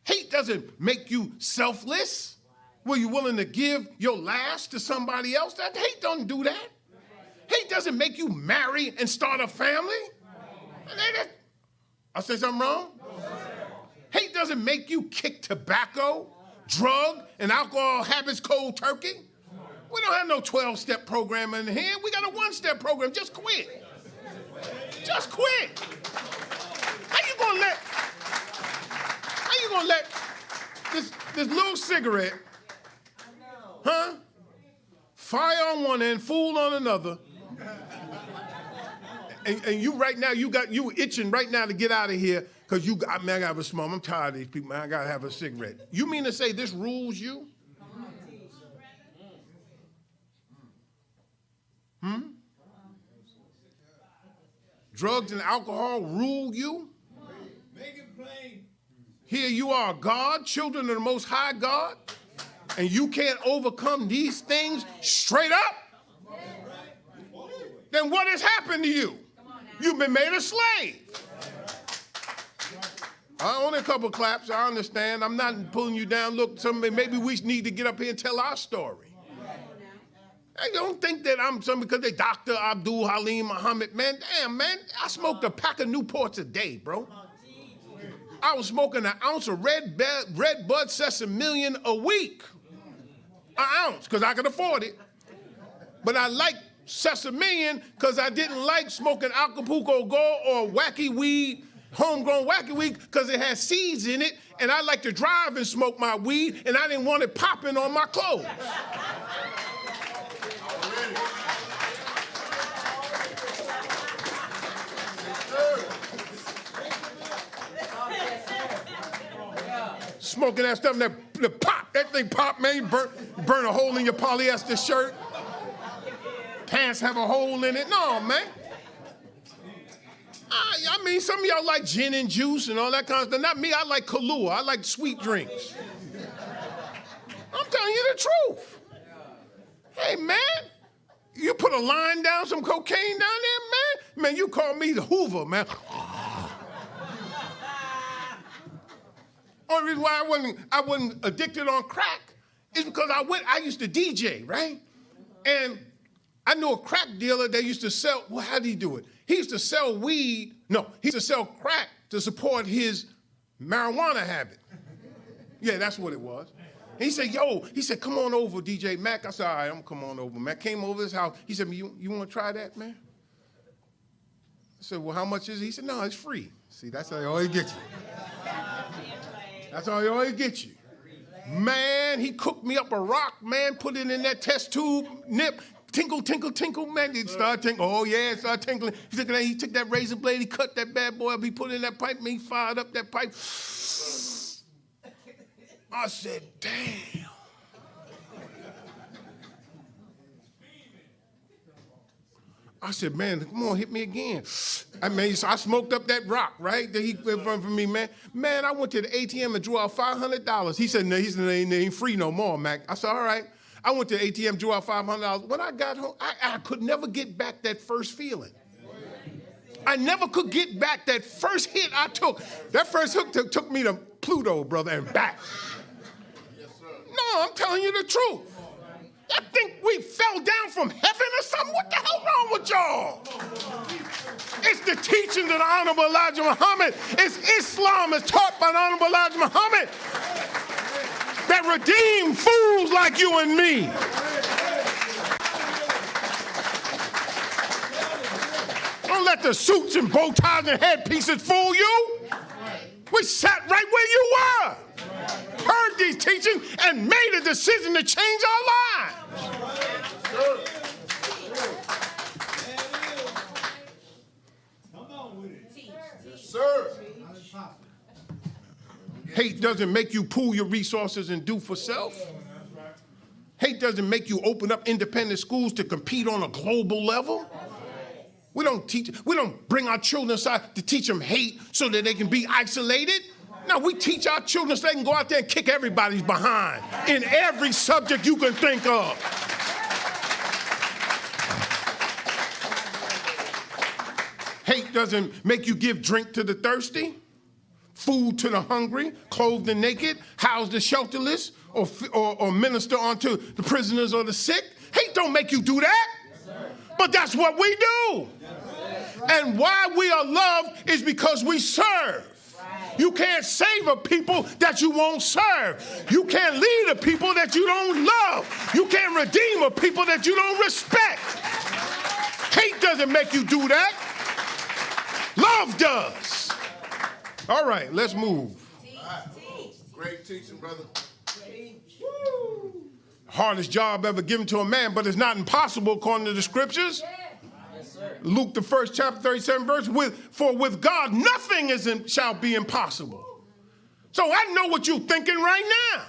Hate doesn't make you selfless. Were you willing to give your last to somebody else? That hate doesn't do that. Hate doesn't make you marry and start a family. I said something wrong? Hate doesn't make you kick tobacco, drug, and alcohol habits cold turkey. We don't have no 12-step program in here. We got a one-step program. Just quit. Just quit. How you gonna let this little cigarette, fire on one end, fool on another, and you right now, you itching right now to get out of here because I gotta have a smoke. I'm tired of these people, man. I gotta have a cigarette. You mean to say this rules you? Drugs and alcohol rule you? Make it plain. Here you are, God, children of the Most High God, and you can't overcome these things straight up? Then what has happened to you? You've been made a slave. Only a couple claps, I understand. I'm not pulling you down. Look, maybe we need to get up here and tell our story. I don't think that I'm something because they Dr. Abdul Halim Muhammad. Man, damn, man, I smoked a pack of Newports a day, bro. I was smoking an ounce of red bud sesame a week. An ounce, because I could afford it. But I like sesame because I didn't like smoking Acapulco Gold or wacky weed, homegrown wacky weed, because it has seeds in it, and I like to drive and smoke my weed, and I didn't want it popping on my clothes. Smoking that stuff, that pop, that thing pop, man, burn a hole in your polyester shirt. Pants have a hole in it. No, man. I mean, some of y'all like gin and juice and all that kind of stuff. Not me, I like Kahlua. I like sweet drinks. I'm telling you the truth. Hey, man, you put a line down, some cocaine down there, man? Man, you call me the Hoover, man. Only reason why I wasn't addicted on crack is because I used to DJ, right? And I knew a crack dealer that used to sell, well, how did he do it? He used to sell weed, no, he used to sell crack to support his marijuana habit. Yeah, that's what it was. And he said, come on over, DJ Mac. I said, all right, I'm going to come on over. Mac came over his house. He said, you want to try that, man? I said, well, how much is it? He said, no, it's free. See, that's how he always gets you. That's how he always gets you. Man, he cooked me up a rock, man, put it in that test tube, nip, tinkle, tinkle, tinkle, man. It started tinkling. Oh, yeah, it started tinkling. He took that razor blade, he cut that bad boy up, he put it in that pipe, and he fired up that pipe. I said, damn. I said, man, come on, hit me again. I mean, so I smoked up that rock, right? That he put from me, man. Man, I went to the ATM and drew out $500. He said, no, he ain't free no more, Mac. I said, all right. I went to the ATM, drew out $500. When I got home, I could never get back that first feeling. I never could get back that first hit I took. That first hook took me to Pluto, brother, and back. No, I'm telling you the truth. I think we fell down from heaven or something. What the hell wrong with y'all? It's the teachings of the Honorable Elijah Muhammad. It's Islam as taught by the Honorable Elijah Muhammad that redeem fools like you and me. Don't let the suits and bow ties and headpieces fool you. We sat right where you were. Heard these teachings and made a decision to change our lives. Come on with it. Yes, sir. Hate doesn't make you pool your resources and do for self. Hate doesn't make you open up independent schools to compete on a global level. We don't bring our children aside to teach them hate so that they can be isolated. No, we teach our children so they can go out there and kick everybody's behind in every subject you can think of. Hate doesn't make you give drink to the thirsty, food to the hungry, clothe the naked, house the shelterless, or minister unto the prisoners or the sick. Hate don't make you do that. But that's what we do. And why we are loved is because we serve. You can't save a people that you won't serve. You can't lead a people that you don't love. You can't redeem a people that you don't respect. Hate doesn't make you do that. Love does. All right, let's move. Great teaching, brother. Hardest job ever given to a man, but it's not impossible according to the scriptures. Luke, the 1st chapter, 37 verse, for with God nothing shall be impossible. So I know what you're thinking right now.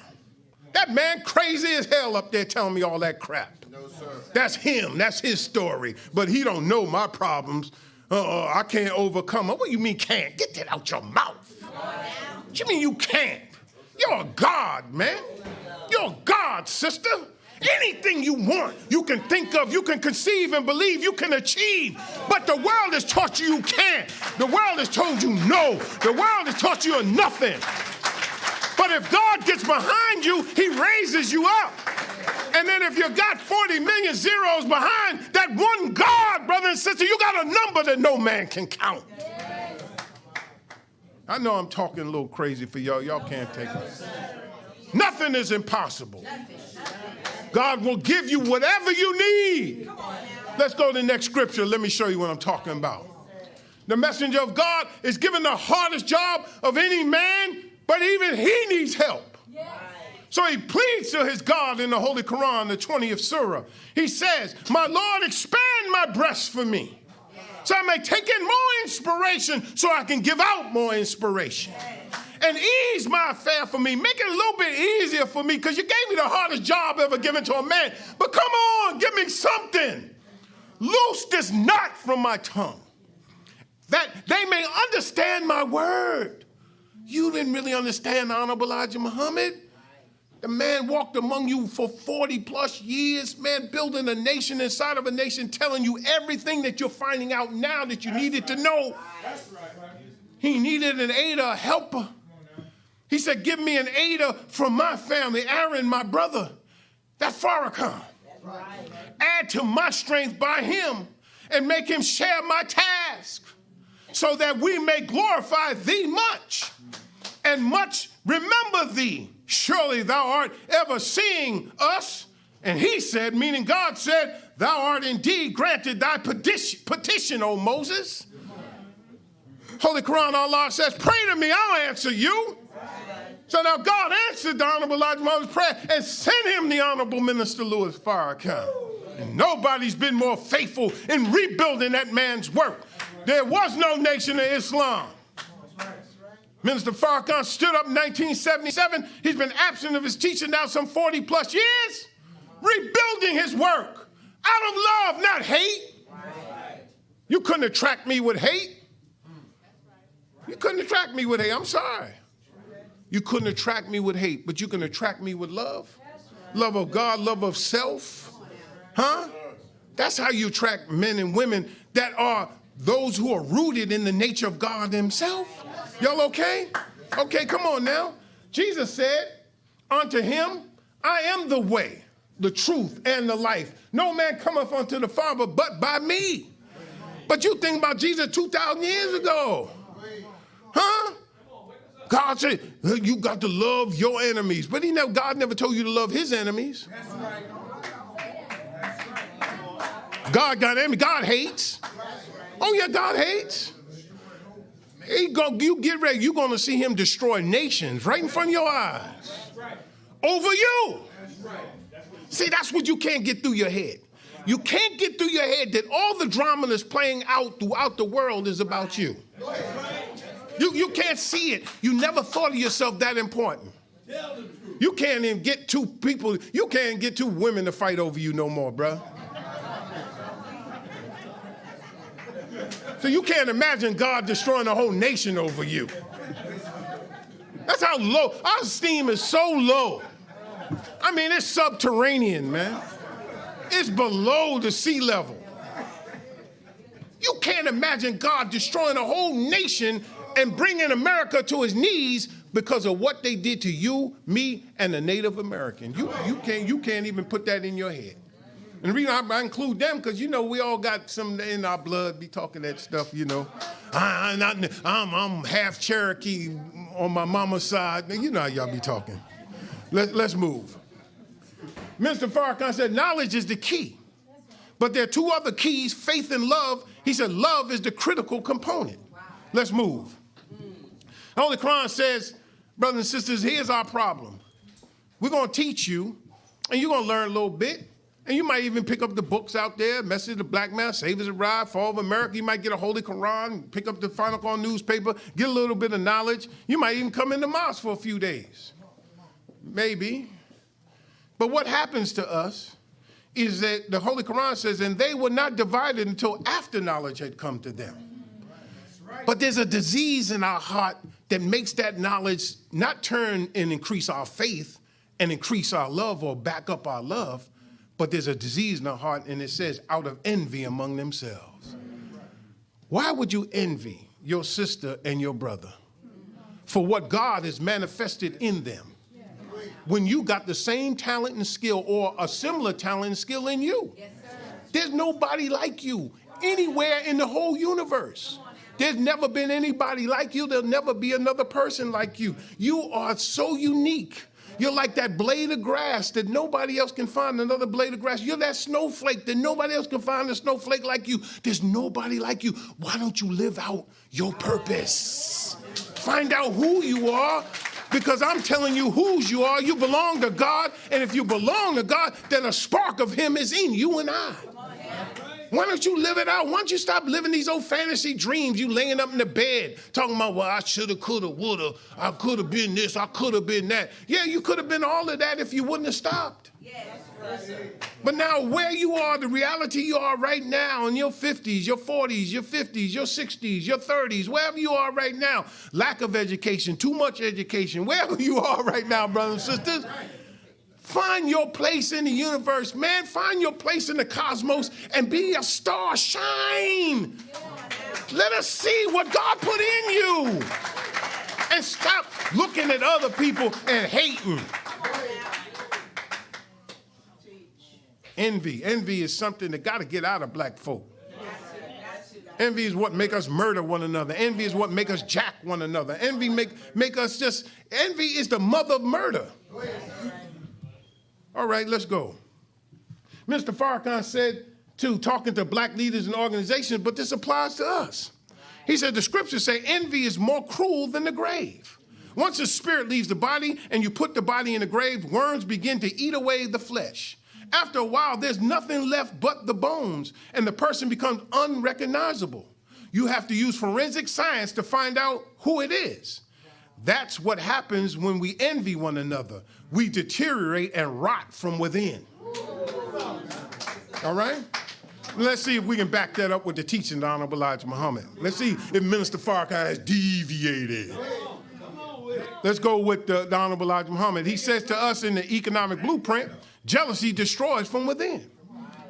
That man crazy as hell up there telling me all that crap. No, sir. That's him. That's his story. But he don't know my problems. I can't overcome them. What do you mean can't? Get that out your mouth. What you mean you can't? You're a God, man. You're a God, sister. Anything you want, you can think of, you can conceive and believe, you can achieve. But the world has taught you can't. The world has told you no. The world has taught you nothing. But if God gets behind you, he raises you up. And then if you got 40 million zeros behind that one God, brother and sister, you got a number that no man can count. I know I'm talking a little crazy for y'all. Y'all can't take it. Nothing is impossible. God will give you whatever you need. Let's go to the next scripture. Let me show you what I'm talking about. The messenger of God is given the hardest job of any man, but even he needs help. So he pleads to his God in the Holy Quran, the 20th surah. He says, my Lord, expand my breast for me, so I may take in more inspiration, so I can give out more inspiration. And ease my affair for me. Make it a little bit easier for me, because you gave me the hardest job ever given to a man. But come on, give me something. Loose this knot from my tongue, that they may understand my word. You didn't really understand the Honorable Elijah Muhammad. The man walked among you for 40 plus years, man, building a nation inside of a nation, telling you everything that you're finding out now that you needed to know. He needed an aider, a helper. He said, give me an aider from my family, Aaron, my brother. That's Farrakhan. Add to my strength by him and make him share my task, so that we may glorify thee much, and much remember thee surely thou art ever seeing us. And he said, meaning God said, thou art indeed granted thy petition, O Moses. Holy Quran, Allah says, pray to me, I'll answer you. So now God answered the Honorable Elijah Muhammad's prayer and sent him the Honorable Minister Louis Farrakhan. And nobody's been more faithful in rebuilding that man's work. There was no nation of Islam. Minister Farrakhan stood up in 1977. He's been absent of his teaching now some 40 plus years, rebuilding his work out of love, not hate. You couldn't attract me with hate. You couldn't attract me with hate. I'm sorry. You couldn't attract me with hate, but you can attract me with love. Love of God, love of self. Huh? That's how you attract men and women that are those who are rooted in the nature of God himself. Y'all okay? Okay, come on now. Jesus said, unto him, I am the way, the truth, and the life. No man cometh unto the Father but by me. But you think about Jesus 2,000 years ago. Huh? God said, you got to love your enemies. But God never told you to love his enemies. God got enemies. God hates. Oh, yeah, God hates. You get ready. You're going to see him destroy nations right in front of your eyes. Over you. See, that's what you can't get through your head. You can't get through your head that all the drama that's playing out throughout the world is about you. You can't see it. You never thought of yourself that important. You can't even get two people. You can't get two women to fight over you no more, bro. So you can't imagine God destroying a whole nation over you. That's how low. Our esteem is so low. I mean, it's subterranean, man. It's below the sea level. You can't imagine God destroying a whole nation and bringing America to his knees because of what they did to you, me, and the Native American. You can't even put that in your head. And the reason I include them, because, we all got some in our blood, be talking that stuff, I'm half Cherokee on my mama's side. You know how y'all be talking. Let's move. Minister Farrakhan said, knowledge is the key. But there are two other keys, faith and love. He said, love is the critical component. Let's move. The Holy Quran says, brothers and sisters, here's our problem. We're going to teach you, and you're going to learn a little bit. And you might even pick up the books out there, Message of the Black Man, Saviors Arrive, Fall of America. You might get a Holy Quran, pick up the Final Call newspaper, get a little bit of knowledge. You might even come into mosque for a few days. Maybe. But what happens to us is that the Holy Quran says, and they were not divided until after knowledge had come to them. But there's a disease in our heart that makes that knowledge not turn and increase our faith and increase our love or back up our love, but there's a disease in our heart, and it says, out of envy among themselves. Why would you envy your sister and your brother for what God has manifested in them when you got the same talent and skill or a similar talent and skill in you? Yes, sir. There's nobody like you anywhere in the whole universe. There's never been anybody like you. There'll never be another person like you. You are so unique. You're like that blade of grass that nobody else can find another blade of grass. You're that snowflake that nobody else can find a snowflake like you. There's nobody like you. Why don't you live out your purpose? Find out who you are, because I'm telling you whose you are. You belong to God, and if you belong to God, then a spark of him is in you and I. Why don't you live it out? Why don't you stop living these old fantasy dreams? You laying up in the bed talking about, well, I shoulda, coulda, woulda. I could have been this. I could have been that. Yeah, you could have been all of that if you wouldn't have stopped. Yes. But now where you are, the reality you are right now in your 50s, your 40s, your 50s, your 60s, your 30s, wherever you are right now, lack of education, too much education, wherever you are right now, brothers and sisters, find your place in the universe, man. Find your place in the cosmos and be a star. Shine. Let us see what God put in you. And stop looking at other people and hating. Envy. Envy is something that got to get out of black folk. Envy is what make us murder one another. Envy is what make us jack one another. Envy make us just, envy is the mother of murder. All right, let's go. Mr. Farrakhan said, too, talking to black leaders and organizations, but this applies to us. He said, the scriptures say envy is more cruel than the grave. Once the spirit leaves the body and you put the body in the grave, worms begin to eat away the flesh. After a while, there's nothing left but the bones, and the person becomes unrecognizable. You have to use forensic science to find out who it is. That's what happens when we envy one another. We deteriorate and rot from within. All right? Let's see if we can back that up with the teaching of the Honorable Elijah Muhammad. Let's see if Minister Farrakhan has deviated. Let's go with the Honorable Elijah Muhammad. He says to us in the economic blueprint, jealousy destroys from within.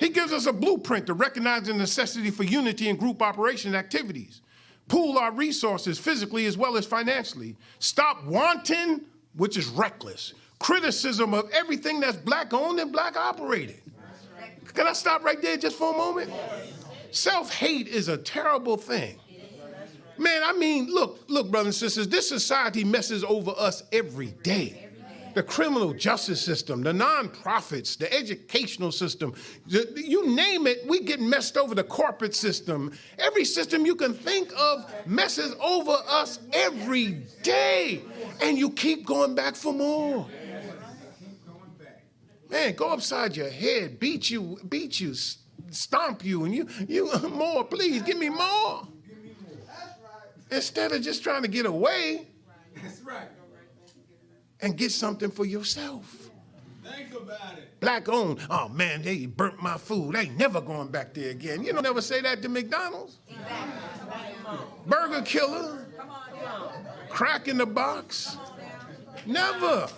He gives us a blueprint to recognize the necessity for unity in group operation activities. Pool our resources physically as well as financially. Stop wanting, which is reckless, criticism of everything that's black owned and black operated. Can I stop right there just for a moment? Self-hate is a terrible thing. Man, I mean, look, brothers and sisters, this society messes over us every day. The criminal justice system, the nonprofits, the educational system, you name it, we get messed over. The corporate system, every system you can think of messes over us every day. And you keep going back for more. Man, go upside your head, beat you, stomp you, and you more, please, give me more. Instead of just trying to get away. That's right. And get something for yourself. Think about it. Black owned. Oh man, they burnt my food. They ain't never going back there again. You don't never say that to McDonald's. Exactly. Burger killer. Crack in the box. Never.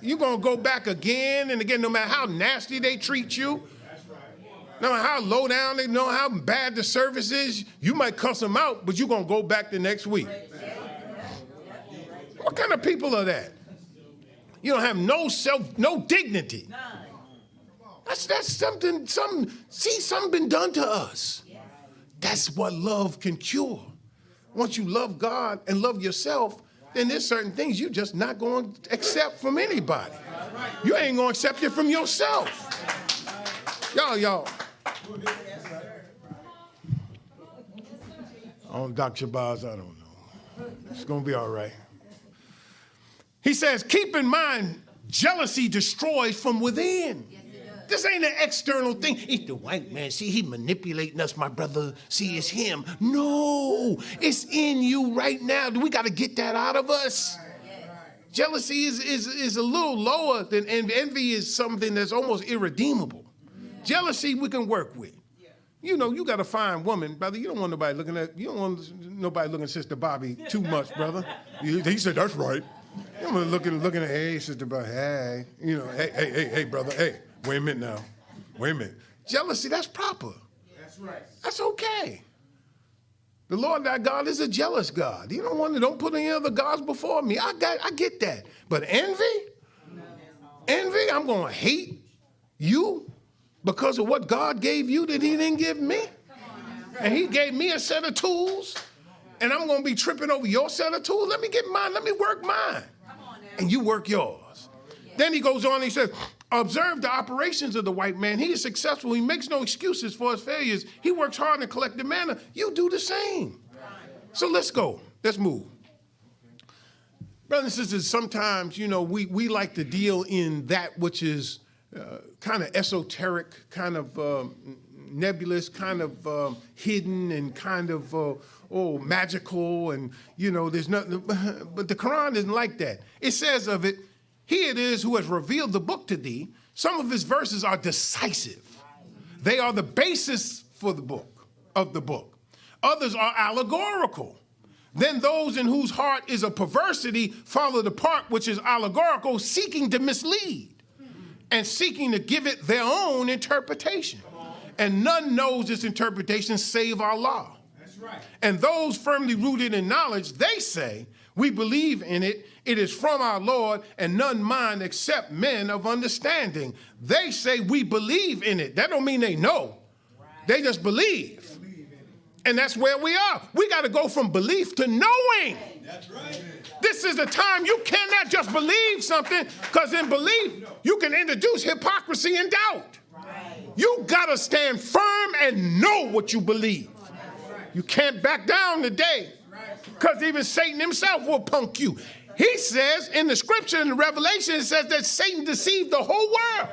You're going to go back again and again, no matter how nasty they treat you. No matter how low down they know, how bad the service is, you might cuss them out, but you're going to go back the next week. What kind of people are that? You don't have no dignity. That's something been done to us. That's what love can cure. Once you love God and love yourself, then there's certain things you're just not going to accept from anybody. You ain't going to accept it from yourself. Y'all. On Dr. Shabazz, I don't know. It's going to be all right. He says, keep in mind, jealousy destroys from within. Yes, this ain't an external thing. It's the white man. See, he manipulating us, my brother. See, it's him. No, it's in you right now. We got to get that out of us. Jealousy is a little lower than envy. Envy is something that's almost irredeemable. Jealousy we can work with. You know, you got to find woman, brother. You don't want nobody looking at Sister Bobby too much, brother. He said, that's right. I'm looking at, hey, Sister Bobby, hey, you know, hey, brother, hey, wait a minute now. Wait a minute. Jealousy, that's proper. That's right. That's okay. The Lord thy God is a jealous God. You don't put any other gods before me. I get that. But envy, I'm going to hate you because of what God gave you that he didn't give me. And he gave me a set of tools. And I'm going to be tripping over your set of tools. Let me get mine. Let me work mine. And you work yours. Then he goes on and he says, observe the operations of the white man. He is successful. He makes no excuses for his failures. He works hard in a collective manner. You do the same. So let's go. Let's move. Brothers and sisters, sometimes, we like to deal in that which is kind of esoteric, kind of nebulous, kind of hidden, and kind of magical, and there's nothing. But the Quran isn't like that. It says of it, "He it is who has revealed the book to thee." Some of his verses are decisive. They are the basis for the book. Others are allegorical. Then those in whose heart is a perversity follow the part which is allegorical, seeking to mislead and seeking to give it their own interpretation. And none knows this interpretation save Allah. That's right. And those firmly rooted in knowledge, they say, we believe in it. It is from our Lord, and none mind except men of understanding. They say we believe in it. That don't mean they know. Right. They just believe. And that's where we are. We got to go from belief to knowing. That's right. This is a time you cannot just believe something, because in belief, you can introduce hypocrisy and doubt. You got to stand firm and know what you believe. You can't back down today, because even Satan himself will punk you. He says in the scripture, in the Revelation, it says that Satan deceived the whole world.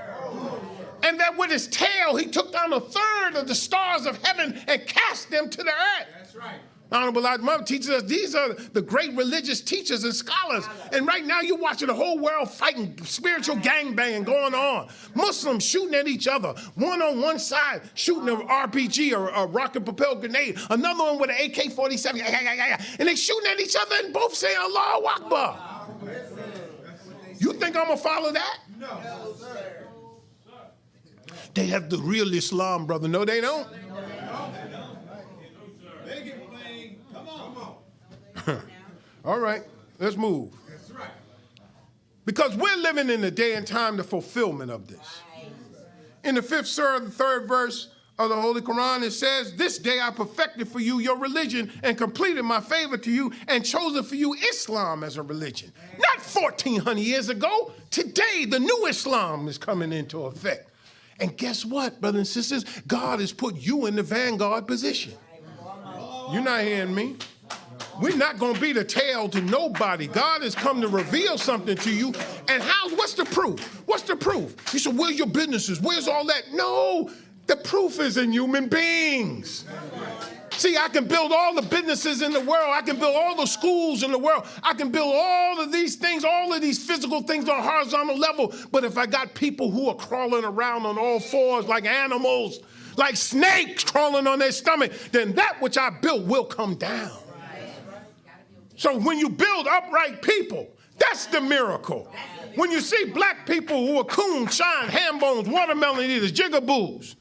And that with his tail, he took down 1/3 of the stars of heaven and cast them to the earth. That's right. Honorable Elijah Muhammad teaches us these are the great religious teachers and scholars. And right now you're watching the whole world fighting, spiritual gangbanging going on. Muslims shooting at each other. One on one side shooting an RPG or a rocket-propelled grenade. Another one with an AK-47. And they shooting at each other and both saying Allahu Akbar. You think I'm going to follow that? No, sir. They have the real Islam, brother. No, they don't. Make it plain. Come on. All right, let's move. That's right. Because we're living in the day and time, the fulfillment of this. In the 5th surah, the 3rd verse of the Holy Quran, it says, "This day I perfected for you your religion and completed my favor to you and chosen for you Islam as a religion." Not 1,400 years ago. Today, the new Islam is coming into effect. And guess what, brothers and sisters? God has put you in the vanguard position. You're not hearing me. We're not going to be the tail to nobody. God has come to reveal something to you. And what's the proof? What's the proof? You said, where's your businesses? Where's all that? No, the proof is in human beings. See, I can build all the businesses in the world. I can build all the schools in the world. I can build all of these things, all of these physical things on a horizontal level. But if I got people who are crawling around on all fours like animals, like snakes crawling on their stomach, then that which I built will come down. So when you build upright people, that's the miracle. When you see black people who are coon, shine, ham bones, watermelon eaters, jigaboos.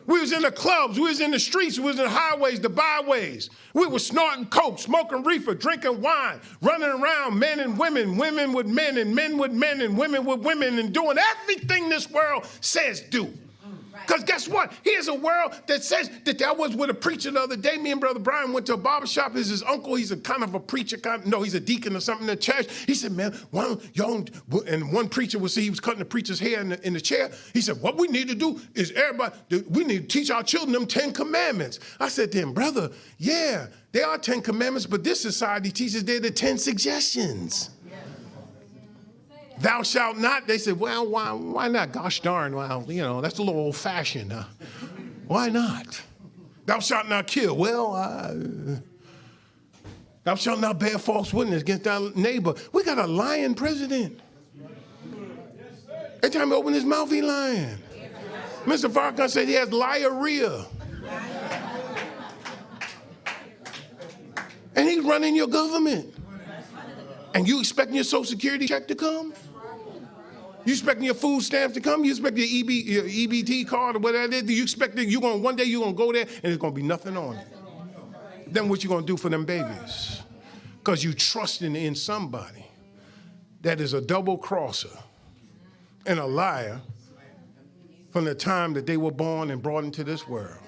We was in the clubs, we was in the streets, we was in the highways, the byways. We were snorting coke, smoking reefer, drinking wine, running around, men and women, women with men and men with men and women with women, and doing everything this world says do. Because guess what? Here's a world that says that was with a preacher the other day. Me and Brother Brian went to a barbershop. It's his uncle. He's a kind of a preacher. He's a deacon or something in the church. He said, man, why don't y'all, and one preacher he was cutting the preacher's hair in the chair. He said, what we need to do is we need to teach our children them 10 commandments. I said to him, brother, yeah, there are 10 commandments, but this society teaches they're the 10 suggestions. Thou shalt not. They said, well, why not? Gosh darn, well, that's a little old-fashioned. Why not? Thou shalt not kill. Well, thou shalt not bear false witness against thy neighbor. We got a lying president. Every time he opens his mouth, he lying. Mr. Farrakhan said he has liarrhea. And he's running your government. And you expecting your Social Security check to come? You expecting your food stamps to come? You expect your EBT card or whatever it is? You expect that one day you're going to go there and there's going to be nothing on it? Then what you going to do for them babies? Because you trusting in somebody that is a double crosser and a liar from the time that they were born and brought into this world.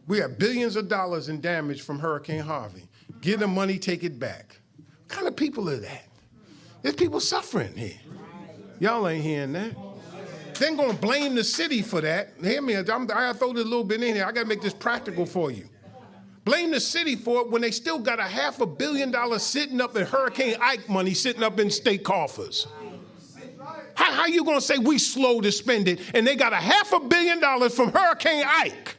We have billions of dollars in damage from Hurricane Harvey. Give them money, take it back. What kind of people are that? There's people suffering here. Y'all ain't hearing that. They're going to blame the city for that. Hear me, I got to throw this a little bit in here. I got to make this practical for you. Blame the city for it when they still got $500 million sitting up in Hurricane Ike money sitting up in state coffers. How you going to say we slow to spend it and they got $500 million from Hurricane Ike?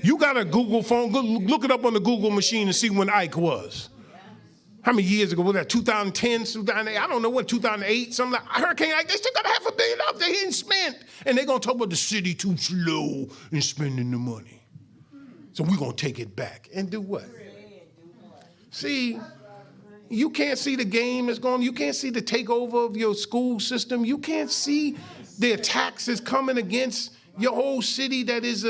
You got a Google phone, look it up on the Google machine and see when Ike was. How many years ago was that? 2010, 2008? I don't know when, 2008, something like Hurricane Ike. They still got $500 million they hadn't spent. And they're going to talk about the city too slow in spending the money. So we're going to take it back. And do what? See, you can't see the game that's going on. You can't see the takeover of your school system. You can't see the attacks that's coming against your whole city that is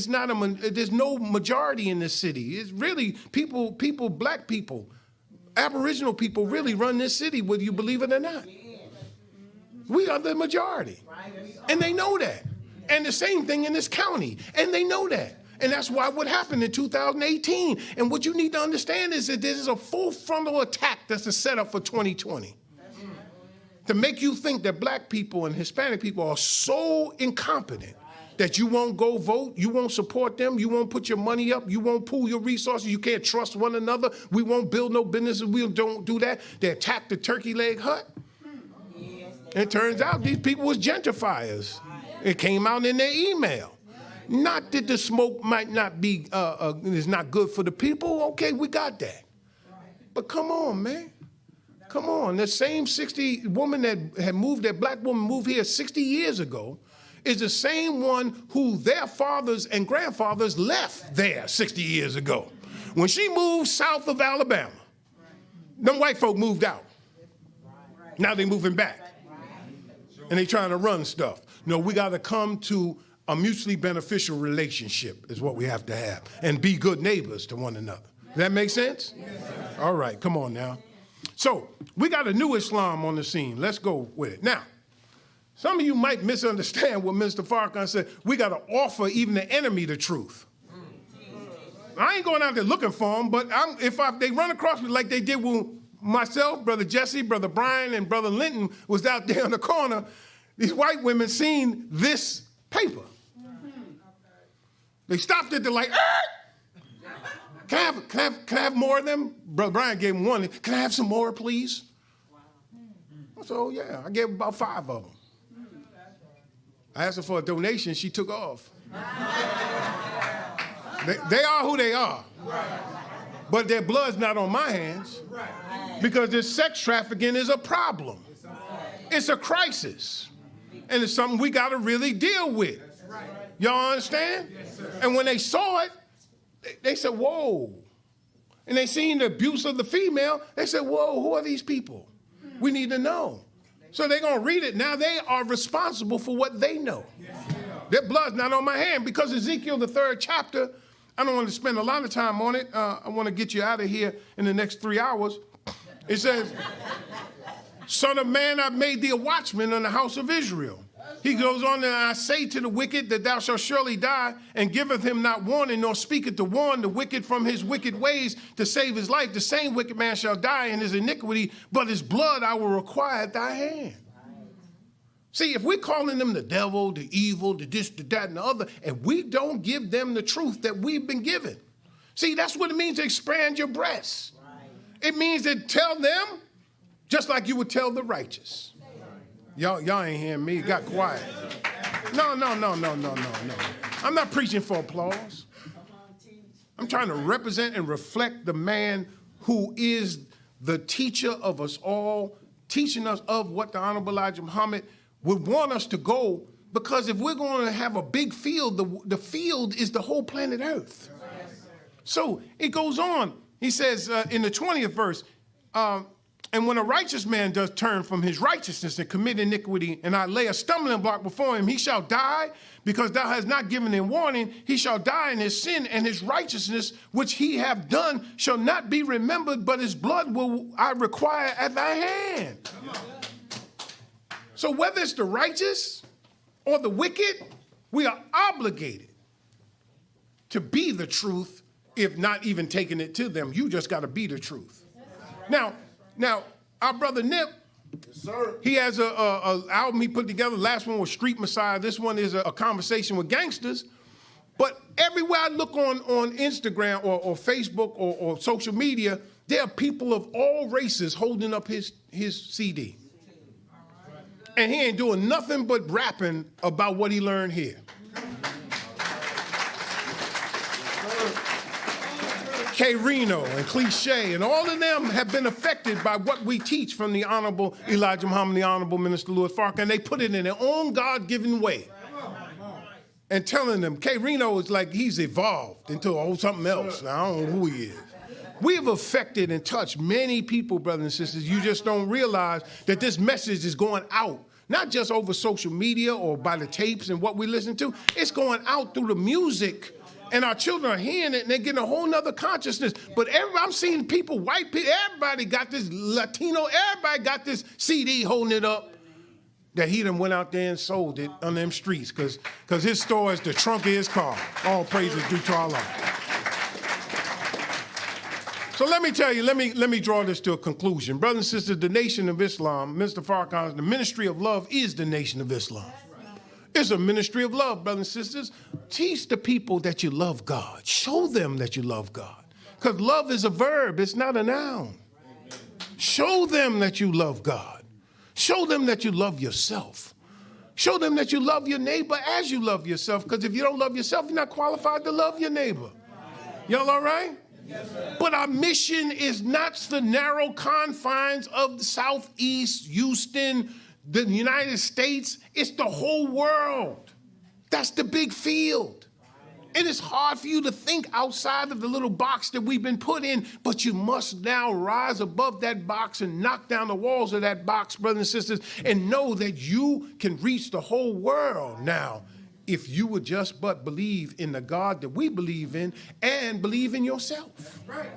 not there's no majority in this city. It's really people, black people, Aboriginal people really run this city, whether you believe it or not. We are the majority. And they know that. And the same thing in this county. And they know that. And that's why what happened in 2018. And what you need to understand is that this is a full frontal attack that's a setup for 2020. To make you think that black people and Hispanic people are so incompetent that you won't go vote, you won't support them, you won't put your money up, you won't pool your resources, you can't trust one another, we won't build no businesses, we don't do that. They attack the turkey leg hut. It turns out these people was gentrifiers. It came out in their email. Not that the smoke might not be, is not good for the people. Okay, we got that. But come on, man. Come on. The same 60 woman that had moved, that black woman moved here 60 years ago, is the same one who their fathers and grandfathers left there 60 years ago. When she moved south of Alabama, them white folk moved out. Now they moving back. And they trying to run stuff. No, we got to come to a mutually beneficial relationship is what we have to have. And be good neighbors to one another. Does that make sense? Yes, all right, come on now. So we got a new Islam on the scene. Let's go with it. Now, some of you might misunderstand what Mr. Farrakhan said. We got to offer even the enemy the truth. I ain't going out there looking for them, but if they run across me like they did with myself, Brother Jesse, Brother Brian, and Brother Linton was out there in the corner, these white women seen this paper. They stopped it, they're like, can I have more of them? Brother Brian gave him one. Can I have some more, please? So, yeah, I gave about 5 of them. I asked her for a donation. She took off. They are who they are. But their blood's not on my hands because this sex trafficking is a problem. It's a crisis. And it's something we got to really deal with. Y'all understand? And when they saw it, they said, whoa. And they seen the abuse of the female. They said, whoa, who are these people? We need to know. So they're going to read it. Now they are responsible for what they know. Their blood's not on my hand because Ezekiel, the 3rd chapter, I don't want to spend a lot of time on it. I want to get you out of here in the next 3 hours. It says, Son of man, I've made thee a watchman in the house of Israel. He goes on, and I say to the wicked that thou shalt surely die, and giveth him not warning, nor speaketh to warn the wicked from his wicked ways to save his life. The same wicked man shall die in his iniquity, but his blood I will require at thy hand. See, if we're calling them the devil, the evil, the this, the that, and the other, and we don't give them the truth that we've been given. See, that's what it means to expand your breasts. It means to tell them just like you would tell the righteous. Y'all ain't hearing me. It got quiet. No. I'm not preaching for applause. I'm trying to represent and reflect the man who is the teacher of us all, teaching us of what the Honorable Elijah Muhammad would want us to go, because if we're going to have a big field, the field is the whole planet Earth. So it goes on. He says in the 20th verse, and when a righteous man does turn from his righteousness and commit iniquity, and I lay a stumbling block before him, he shall die, because thou hast not given him warning. He shall die in his sin, and his righteousness which he hath done shall not be remembered, but his blood will I require at thy hand. So whether it's the righteous or the wicked, we are obligated to be the truth, if not even taking it to them. You just got to be the truth. Now, our brother Nip, yes, sir. He has a album he put together. The last one was Street Messiah. This one is a conversation with gangsters. But everywhere I look on Instagram or Facebook or social media, there are people of all races holding up his CD. And he ain't doing nothing but rapping about what he learned here. K. Reno and Cliche and all of them have been affected by what we teach from the Honorable Elijah Muhammad, the Honorable Minister Louis Farrakhan. They put it in their own God-given way. And telling them, K. Reno is like he's evolved into something else. I don't know who he is. We have affected and touched many people, brothers and sisters. You just don't realize that this message is going out, not just over social media or by the tapes and what we listen to. It's going out through the music. And our children are hearing it, and they're getting a whole nother consciousness. But I'm seeing people, white people, everybody got this, Latino, everybody got this CD holding it up. that he done went out there and sold it on them streets because his store is the trunk of his car. All praises due to Allah. So let me tell you, let me draw this to a conclusion. Brothers and sisters, the Nation of Islam, Mr. Farrakhan, the ministry of love is the Nation of Islam. It's a ministry of love, brothers and sisters. Teach the people that you love God. Show them that you love God. Because love is a verb, it's not a noun. Show them that you love God. Show them that you love yourself. Show them that you love your neighbor as you love yourself. Because if you don't love yourself, you're not qualified to love your neighbor. Y'all all right? Yes, sir. But our mission is not the narrow confines of the Southeast, Houston, the United States. It's the whole world. That's the big field. And it's hard for you to think outside of the little box that we've been put in, but you must now rise above that box and knock down the walls of that box, brothers and sisters, and know that you can reach the whole world now if you would just but believe in the God that we believe in and believe in yourself. Right.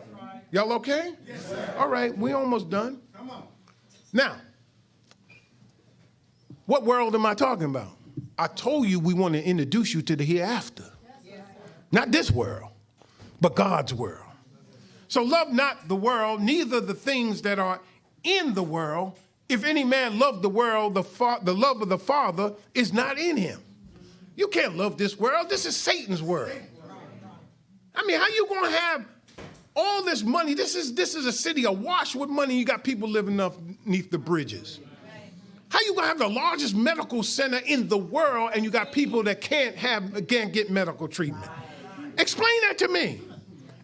Y'all okay? Yes, sir. All right, we almost done. Come on. Now, what world am I talking about? I told you we want to introduce you to the hereafter. Not this world, but God's world. So love not the world, neither the things that are in the world. If any man love the world, the love of the Father is not in him. You can't love this world. This is Satan's world. I mean, how you going to have all this money? This is a city awash with money. You got people living underneath the bridges. How you going to have the largest medical center in the world and you got people that can't get medical treatment? Explain that to me.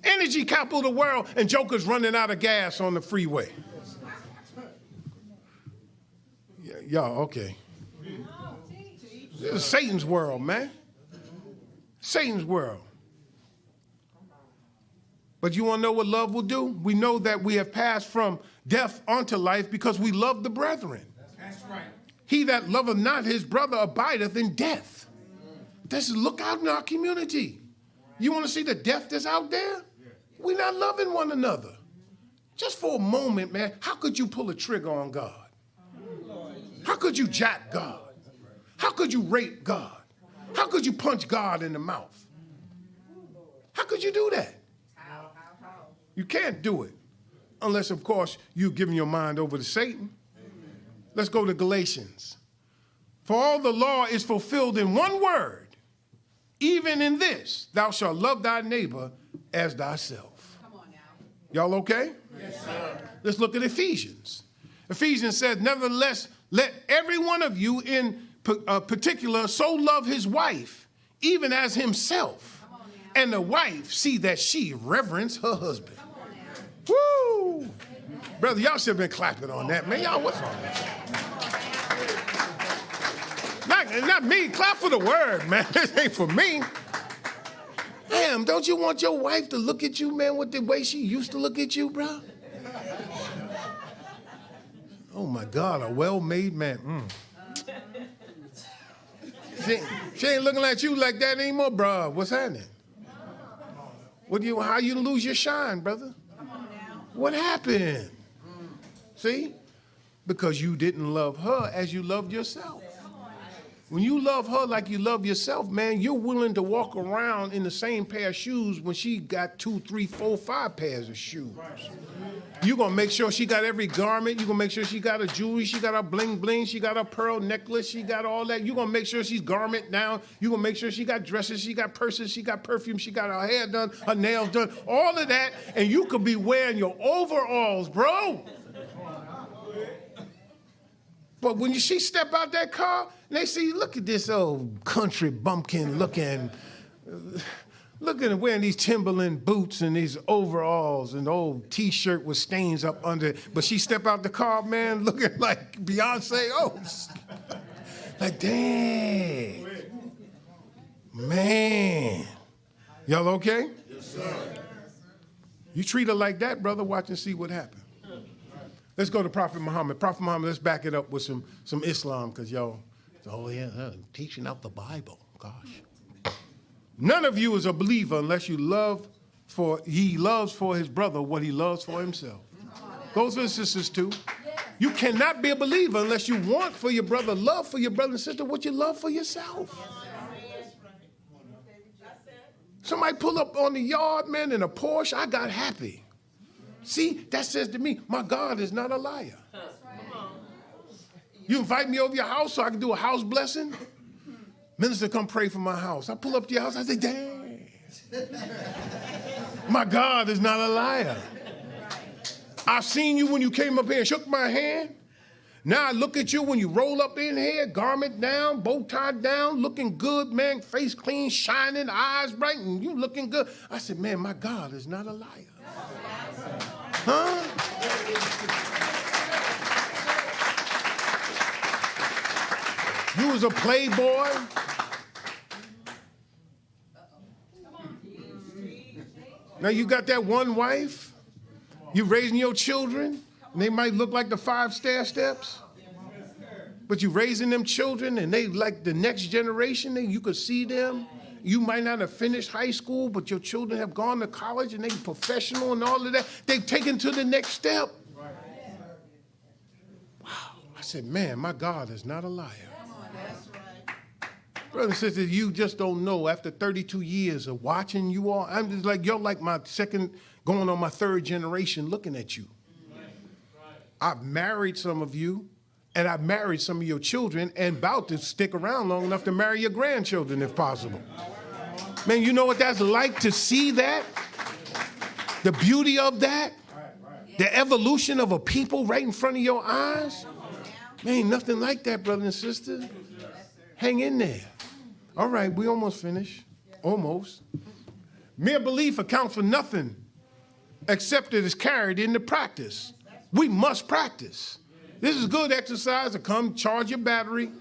Energy capital of the world and jokers running out of gas on the freeway. Y'all, okay. This is Satan's world, man. Satan's world. But you want to know what love will do? We know that we have passed from death unto life because we love the brethren. That's right. He that loveth not his brother abideth in death. Look out in our community. You want to see the death that's out there? We're not loving one another. Just for a moment, man, how could you pull a trigger on God? How could you jack God? How could you rape God? How could you punch God in the mouth? How could you do that? You can't do it unless, of course, you've given your mind over to Satan. Let's go to Galatians. For all the law is fulfilled in one word. Even in this, thou shalt love thy neighbor as thyself. Come on now. Y'all okay? Yes, sir. Let's look at Ephesians. Ephesians says, nevertheless, let every one of you in particular so love his wife, even as himself. And the wife see that she reverence her husband. Woo! Brother, y'all should have been clapping on that, man. Y'all, what's wrong with you? Not me. Clap for the word, man. This ain't for me. Damn, don't you want your wife to look at you, man, with the way she used to look at you, bro? Oh, my God, a well-made man. She ain't looking at you like that anymore, bro. What's happening? How you lose your shine, brother? What happened? See? Because you didn't love her as you loved yourself. When you love her like you love yourself, man, you're willing to walk around in the same pair of shoes when she got 2, 3, 4, 5 pairs of shoes. You're going to make sure she got every garment. You're going to make sure she got a jewelry. She got a bling bling. She got a pearl necklace. She got all that. You're going to make sure she's garment down. You're going to make sure she got dresses. She got purses. She got perfume. She got her hair done, her nails done, all of that. And you could be wearing your overalls, bro. But when she step out that car, and they see, look at this old country bumpkin looking wearing these Timberland boots and these overalls and old T-shirt with stains up under it. But she step out the car, man, looking like Beyonce. Oh, like, dang. Man. Y'all okay? Yes, sir. You treat her like that, brother, watch and see what happens. Let's go to Prophet Muhammad. Prophet Muhammad, let's back it up with some Islam, because y'all, teaching out the Bible. Gosh. None of you is a believer unless he loves for his brother what he loves for himself. Those are sisters too. You cannot be a believer unless you want for your brother, love for your brother and sister, what you love for yourself. Somebody pull up on the yard, man, in a Porsche, I got happy. See, that says to me, my God is not a liar. You invite me over your house so I can do a house blessing? Minister, come pray for my house. I pull up to your house, I say, dang. My God is not a liar. I seen you when you came up here and shook my hand. Now I look at you when you roll up in here, garment down, bow tie down, looking good, man, face clean, shining, eyes bright, and you looking good. I said, man, my God is not a liar. Huh? You was a playboy. Now you got that one wife. You raising your children. And they might look like the 5 stair steps. But you raising them children and they like the next generation. And you could see them. You might not have finished high school, but your children have gone to college and they're professional and all of that. They've taken to the next step. Wow. I said, man, my God is not a liar. Brothers and sisters, you just don't know. After 32 years of watching you all, I'm just like, you're like my second, going on my 3rd generation looking at you. I've married some of you, and I've married some of your children, and about to stick around long enough to marry your grandchildren if possible. Man, you know what that's like to see that? The beauty of that? The evolution of a people right in front of your eyes? Man, ain't nothing like that, brothers and sisters. Hang in there. All right, we almost finished. Almost. Mere belief accounts for nothing except it is carried into practice. We must practice. This is good exercise to come charge your battery.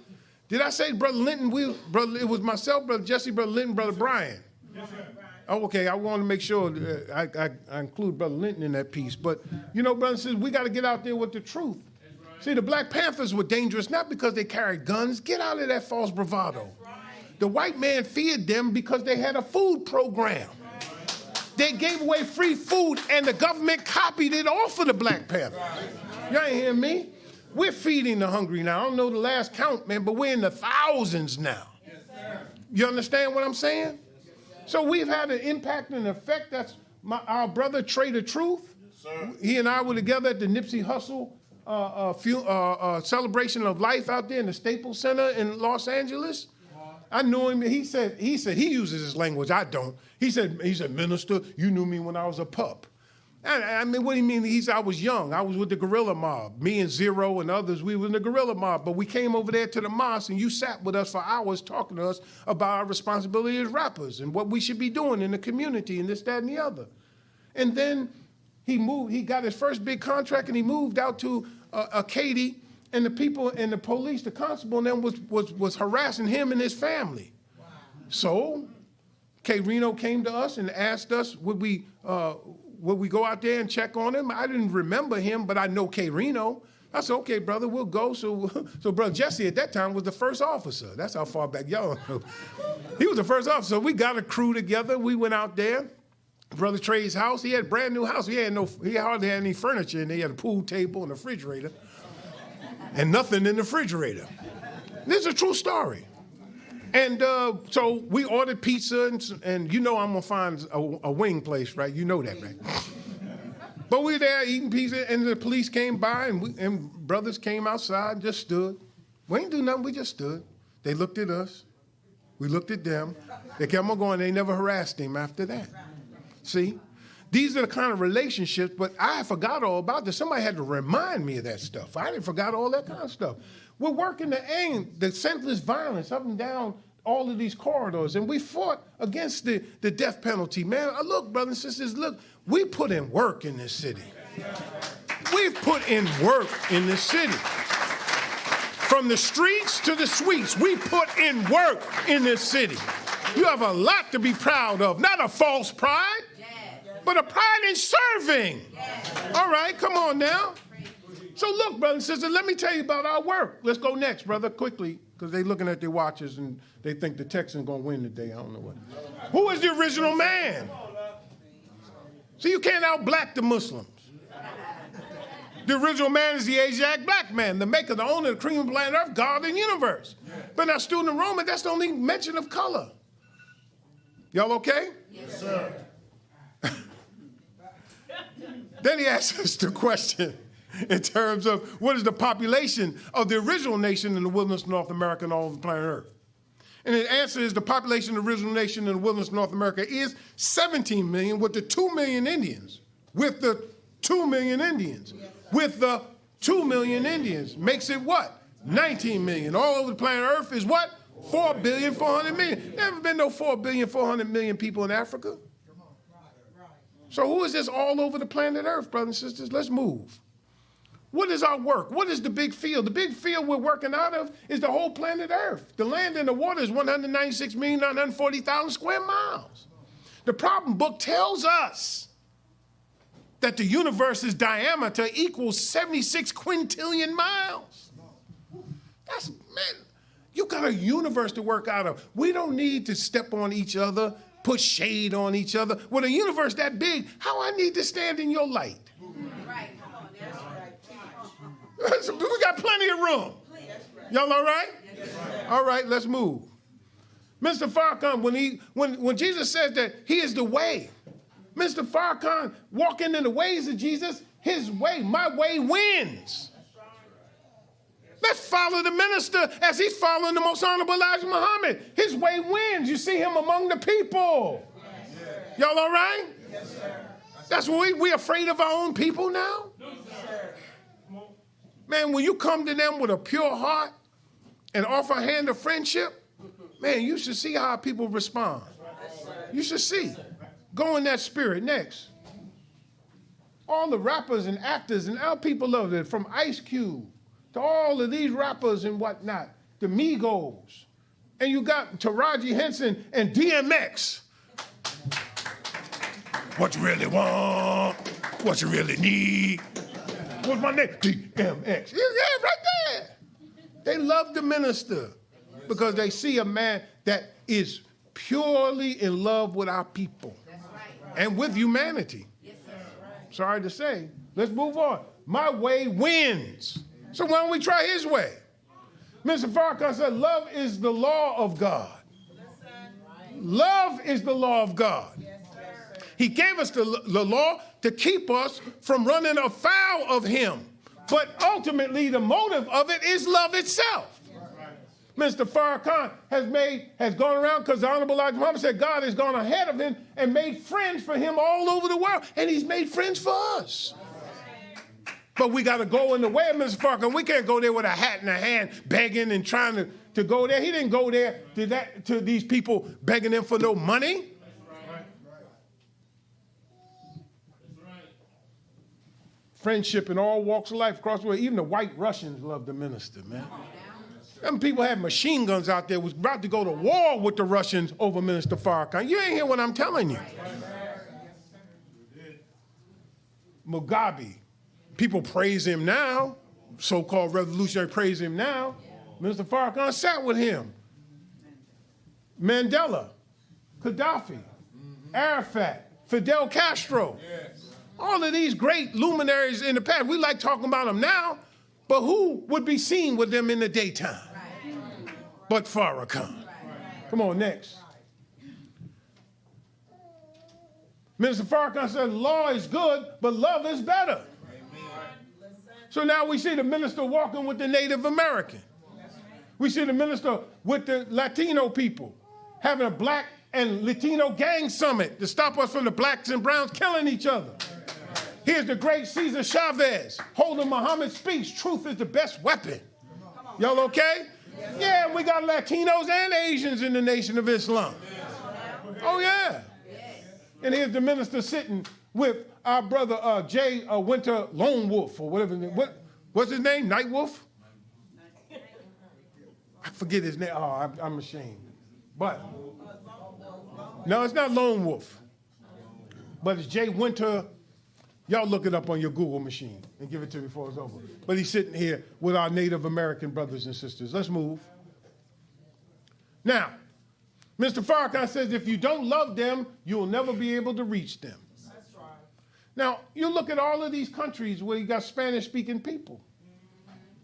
Did I say Brother Linton? It was myself, Brother Jesse, Brother Linton, Brother Brian. Yes, sir. Oh, okay, I want to make sure I include Brother Linton in that piece. But, you know, brothers and sisters, we got to get out there with the truth. Right. See, the Black Panthers were dangerous not because they carried guns. Get out of that false bravado. Right. The white man feared them because they had a food program. They gave away free food, and the government copied it off of the Black Panthers. Y'all ain't hear me? We're feeding the hungry now. I don't know the last count, man, but we're in the thousands now. You understand what I'm saying? So we've had an impact and effect. That's our brother Trader Truth. He and I were together at the Nipsey Hussle celebration of life out there in the Staples Center in Los Angeles. I knew him. He said he uses his language. I don't. He said, Minister, you knew me when I was a pup. I mean, what do you mean? He said, I was young. I was with the guerrilla mob. Me and Zero and others, we were in the guerrilla mob. But we came over there to the mosque, and you sat with us for hours talking to us about our responsibility as rappers and what we should be doing in the community and this, that, and the other. And then he moved. He got his first big contract, and he moved out to Katy. And the people and the police, the constable and them was harassing him and his family. Wow. So K. Reno came to us and asked us, would we go out there and check on him? I didn't remember him, but I know K. Reno. I said, okay, brother, we'll go. So Brother Jesse at that time was the first officer. That's how far back y'all know. He was the first officer. We got a crew together. We went out there. Brother Trey's house, he had a brand new house. He hardly had any furniture, and he had a pool table and a refrigerator. And nothing in the refrigerator. This is a true story. And so we ordered pizza, and you know I'm going to find a wing place, right? You know that, right? But we were there eating pizza, and the police came by, and brothers came outside and just stood. We ain't do nothing, we just stood. They looked at us. We looked at them. They kept on going. They never harassed him after that. See? These are the kind of relationships, but I forgot all about this. Somebody had to remind me of that stuff. I didn't forgot all that kind of stuff. We're working to end the senseless violence up and down all of these corridors, and we fought against the death penalty. Man, look, brothers and sisters, look, we put in work in this city. We've put in work in this city. From the streets to the suites, we put in work in this city. You have a lot to be proud of, not a false pride. But a pride in serving. All right, come on now. So look, brothers and sisters, let me tell you about our work. Let's go next, brother, quickly, because they're looking at their watches and they think the Texans going to win today. I don't know what. Who is the original man? See, you can't out-black the Muslims. The original man is the Asiatic black man, the maker, the owner, the cream of planet Earth, God and universe. But now, student enrollment, that's the only mention of color. Y'all okay? Yes, sir. Then he asks us the question in terms of what is the population of the original nation in the wilderness of North America and all of the planet Earth. And the answer is the population of the original nation in the wilderness of North America is 17 million with the 2 million Indians. With the 2 million Indians. With the 2 million Indians. Makes it what? 19 million. All over the planet Earth is what? 4,400,000,000. Never been no 4,400,000,000 people in Africa. So who is this all over the planet Earth, brothers and sisters? Let's move. What is our work? What is the big field? The big field we're working out of is the whole planet Earth. The land and the water is 196,940,000 square miles. The problem book tells us that the universe's diameter equals 76 quintillion miles. That's, man, you got a universe to work out of. We don't need to step on each other, put shade on each other. With a universe that big, how I need to stand in your light? Right, come on, that's right. We got plenty of room. Y'all all right? All right, let's move. Mr. Farrakhan, when Jesus says that he is the way, Mr. Farrakhan walking in the ways of Jesus, his way, my way wins. Let's follow the minister as he's following the most honorable Elijah Muhammad. His way wins. You see him among the people. Yes, y'all all right? Yes, sir. That's what we afraid of our own people now? No, sir. Man, when you come to them with a pure heart and offer a hand of friendship, man, you should see how people respond. You should see. Go in that spirit. Next. All the rappers and actors and our people love it, from Ice Cube to all of these rappers and whatnot, the Migos. And you got Taraji Henson and DMX. What you really want, what you really need. What's my name? DMX. Yeah, right there. They love the minister because they see a man that is purely in love with our people and with humanity. Sorry to say. Let's move on. My way wins. So why don't we try his way? Mr. Farrakhan said, love is the law of God. Love is the law of God. He gave us the law to keep us from running afoul of him. But ultimately, the motive of it is love itself. Mr. Farrakhan has gone around because the Honorable Elijah Muhammad said God has gone ahead of him and made friends for him all over the world. And he's made friends for us. But we got to go in the way of Mr. Farrakhan. We can't go there with a hat in a hand, begging and trying to go there. He didn't go there to these people begging them for no money. Friendship in all walks of life across the world. Even the white Russians love the minister, man. Them people had machine guns out there, was about to go to war with the Russians over Minister Farrakhan. You ain't hear what I'm telling you. Mugabe. People praise him now. So-called revolutionary praise him now. Minister Farrakhan sat with him. Mandela, Gaddafi, Arafat, Fidel Castro. All of these great luminaries in the past. We like talking about them now, but who would be seen with them in the daytime? But Farrakhan. Come on, next. Minister Farrakhan said, law is good, but love is better. So now we see the minister walking with the Native American. We see the minister with the Latino people, having a black and Latino gang summit to stop us from the blacks and browns killing each other. Here's the great Cesar Chavez holding Muhammad's speech, truth is the best weapon. Y'all okay? Yeah, we got Latinos and Asians in the Nation of Islam. Oh, yeah. And here's the minister sitting with our brother Jay Winter Lone Wolf, or whatever. What's his name? Night Wolf? I forget his name. Oh, I'm ashamed. But, no, it's not Lone Wolf. But it's Jay Winter. Y'all look it up on your Google machine and give it to me before it's over. But he's sitting here with our Native American brothers and sisters. Let's move. Now, Mr. Farrakhan says if you don't love them, you'll never be able to reach them. That's right. Now, you look at all of these countries where you got Spanish-speaking people.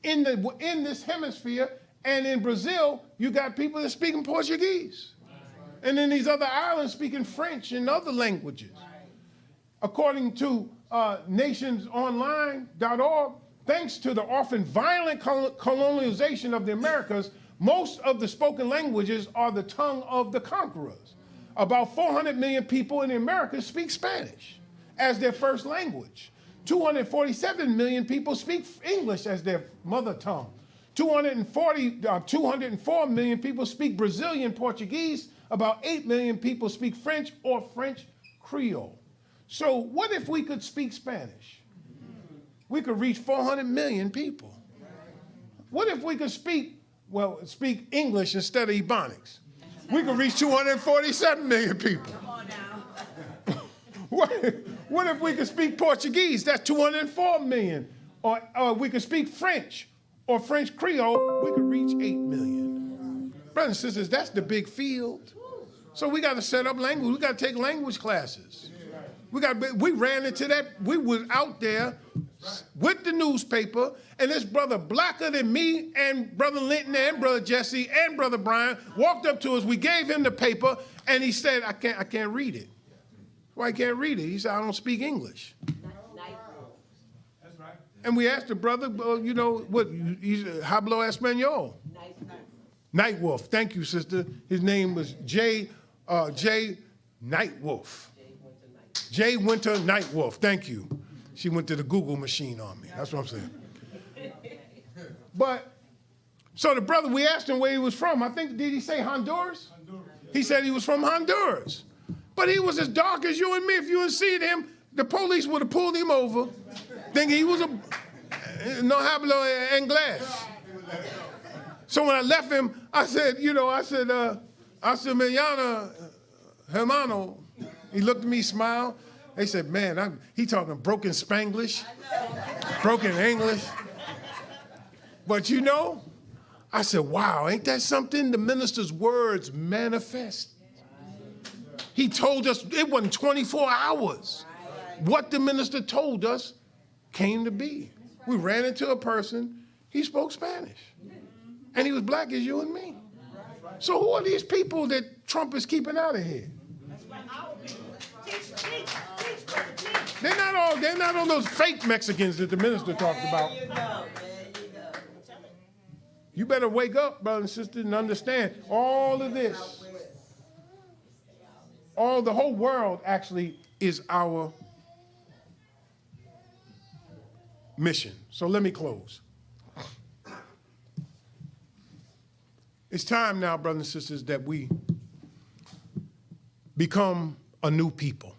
In this hemisphere and in Brazil, you got people that speak Portuguese. And in these other islands speaking French and other languages. According to nationsonline.org, thanks to the often violent colonization of the Americas, most of the spoken languages are the tongue of the conquerors. About 400 million people in the Americas speak Spanish as their first language. 247 million people speak English as their mother tongue. 204 million people speak Brazilian Portuguese. About 8 million people speak French or French Creole. So what if we could speak Spanish? We could reach 400 million people. What if we could speak English instead of Ebonics? We could reach 247 million people. Come on now. What if we could speak Portuguese? That's 204 million. Or we could speak French or French Creole. We could reach 8 million. Brothers and sisters, that's the big field. So we got to set up language. We got to take language classes. We ran into that. We were out there with the newspaper, and this brother blacker than me and Brother Linton and Brother Jesse and Brother Brian walked up to us. We gave him the paper, and he said, I can't read it. Why I can't read it? He said, I don't speak English. That's right. And we asked the brother, you know, what, he's Hablo Espanol. Night Wolf. Thank you, sister. His name was Jay Night Wolf. Jay Winter Night Wolf. Thank you. She went to the Google machine on me. That's what I'm saying. But, so the brother, we asked him where he was from. I think, did he say Honduras? He said he was from Honduras. But he was as dark as you and me. If you had seen him, the police would have pulled him over, thinking he was no hablo inglés. So when I left him, I said, mañana, hermano. He looked at me, smiled. They said, man, he talking broken Spanglish, broken English. But you know, I said, wow, ain't that something? The minister's words manifest. He told us, it wasn't 24 hours. What the minister told us came to be. We ran into a person, he spoke Spanish. And he was black as you and me. So who are these people that Trump is keeping out of here? They're not all those fake Mexicans that the minister talked about. You better wake up, brothers and sisters, and understand all of this. The whole world actually is our mission. So let me close. It's time now, brothers and sisters, that we become a new people.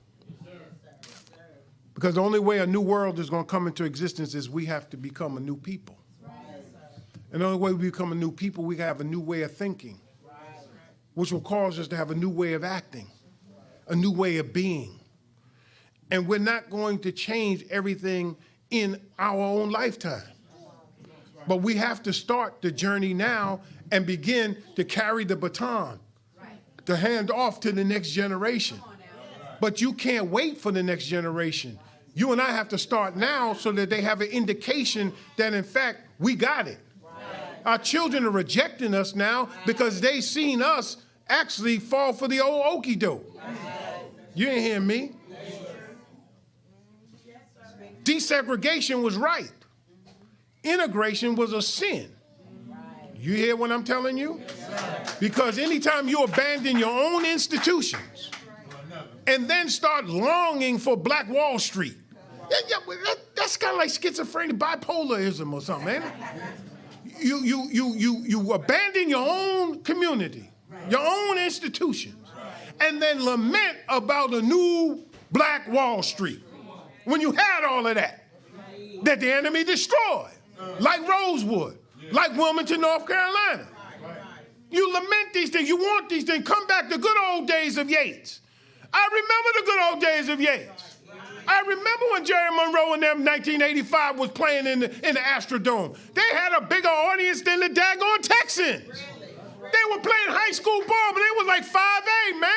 Because the only way a new world is going to come into existence is we have to become a new people. And the only way we become a new people, we have a new way of thinking, which will cause us to have a new way of acting, a new way of being. And we're not going to change everything in our own lifetime. But we have to start the journey now and begin to carry the baton, to hand off to the next generation. But you can't wait for the next generation. You and I have to start now so that they have an indication that, in fact, we got it. Our children are rejecting us now because they seen us actually fall for the old okie doke. You ain't hear me. Desegregation was right. Integration was a sin. You hear what I'm telling you? Because anytime you abandon your own institutions and then start longing for Black Wall Street, that's kind of like schizophrenia, bipolarism or something, ain't it? You abandon your own community, your own institutions, and then lament about a new Black Wall Street when you had all of that the enemy destroyed, like Rosewood, like Wilmington, North Carolina. You lament these things. You want these things. Come back to good old days of Yates. I remember the good old days of Yates. I remember when Jerry Monroe and them 1985 was playing in the Astrodome. They had a bigger audience than the daggone Texans. They were playing high school ball, but they was like 5A, man.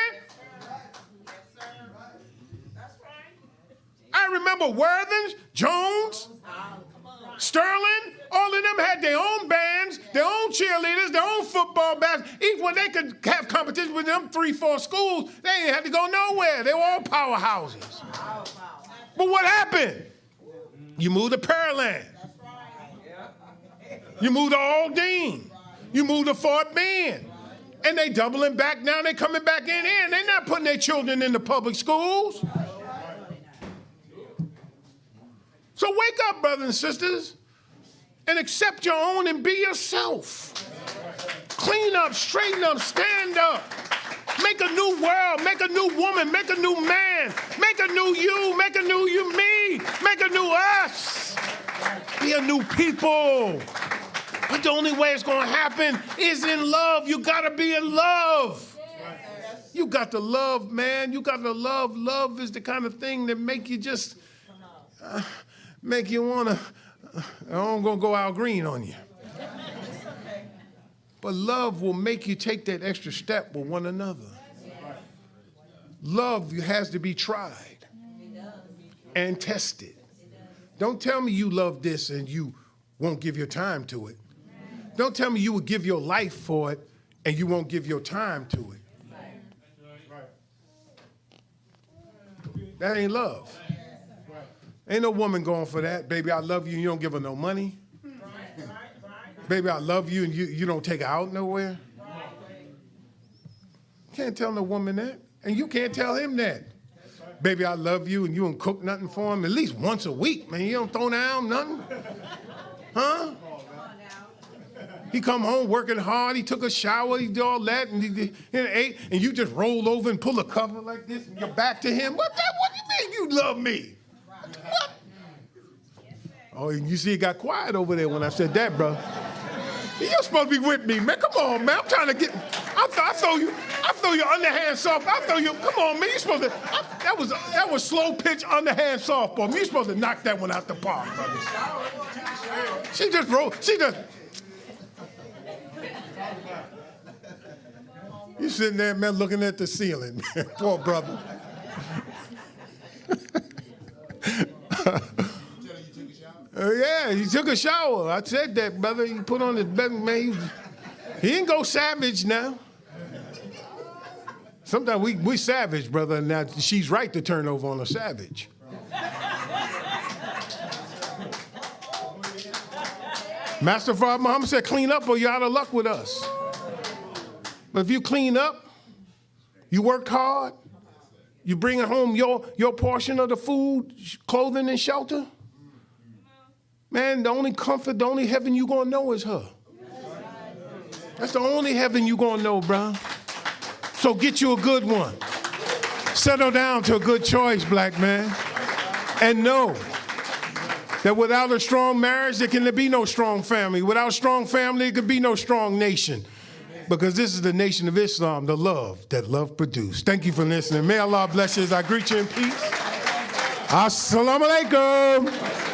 I remember Worthings, Jones, Sterling, all of them had their own bands, their own cheerleaders, their own football bands. Even when they could have competition with them 3-4 schools, they ain't had to go nowhere. They were all powerhouses. But what happened? You moved to Pearland. You moved to Aldine. You moved to Fort Bend. And they doubling back now. They coming back in here. They're not putting their children in the public schools. So wake up, brothers and sisters, and accept your own and be yourself. Clean up, straighten up, stand up. Make a new world, make a new woman, make a new man, make a new you, make a new you, me, make a new us. Be a new people. But the only way it's going to happen is in love. You got to be in love. You got to love, man. You got to love. Love is the kind of thing that make you just, make you want to, I'm going to go out green on you. But love will make you take that extra step with one another. Love has to be tried and tested. Don't tell me you love this and you won't give your time to it. Don't tell me you would give your life for it and you won't give your time to it. That ain't love. Ain't no woman going for that. Baby, I love you and you don't give her no money. Baby, I love you and you don't take her out nowhere. Can't tell no woman that. And you can't tell him that. Baby, I love you and you don't cook nothing for him at least once a week, man. You don't throw down nothing. Huh? He come home working hard. He took a shower. He did all that and he ate. And you just roll over and pull a cover like this and you're back to him. What do you mean you love me? What? Oh, you see, it got quiet over there when I said that, bro. You're supposed to be with me, man. Come on, man. I'm trying to get. I throw you underhand softball. I throw you. Come on, man. You supposed to. That was slow pitch underhand softball. Man, you supposed to knock that one out the park, brother. She just rolled. You sitting there, man, looking at the ceiling. Poor brother. Yeah, he took a shower. I said that, brother. He put on his bed, man. He didn't go savage now. Sometimes we savage, brother. Now she's right to turn over on a savage. Master Father Muhammad said, clean up or you're out of luck with us. But if you clean up, you worked hard, you bring home your portion of the food, clothing, and shelter, man, the only comfort, the only heaven you're going to know is her. That's the only heaven you're going to know, bro. So get you a good one. Settle down to a good choice, black man. And know that without a strong marriage, there can be no strong family. Without a strong family, there can be no strong nation. Because this is the nation of Islam, the love that love produced. Thank you for listening. May Allah bless you as I greet you in peace. Assalamu alaikum.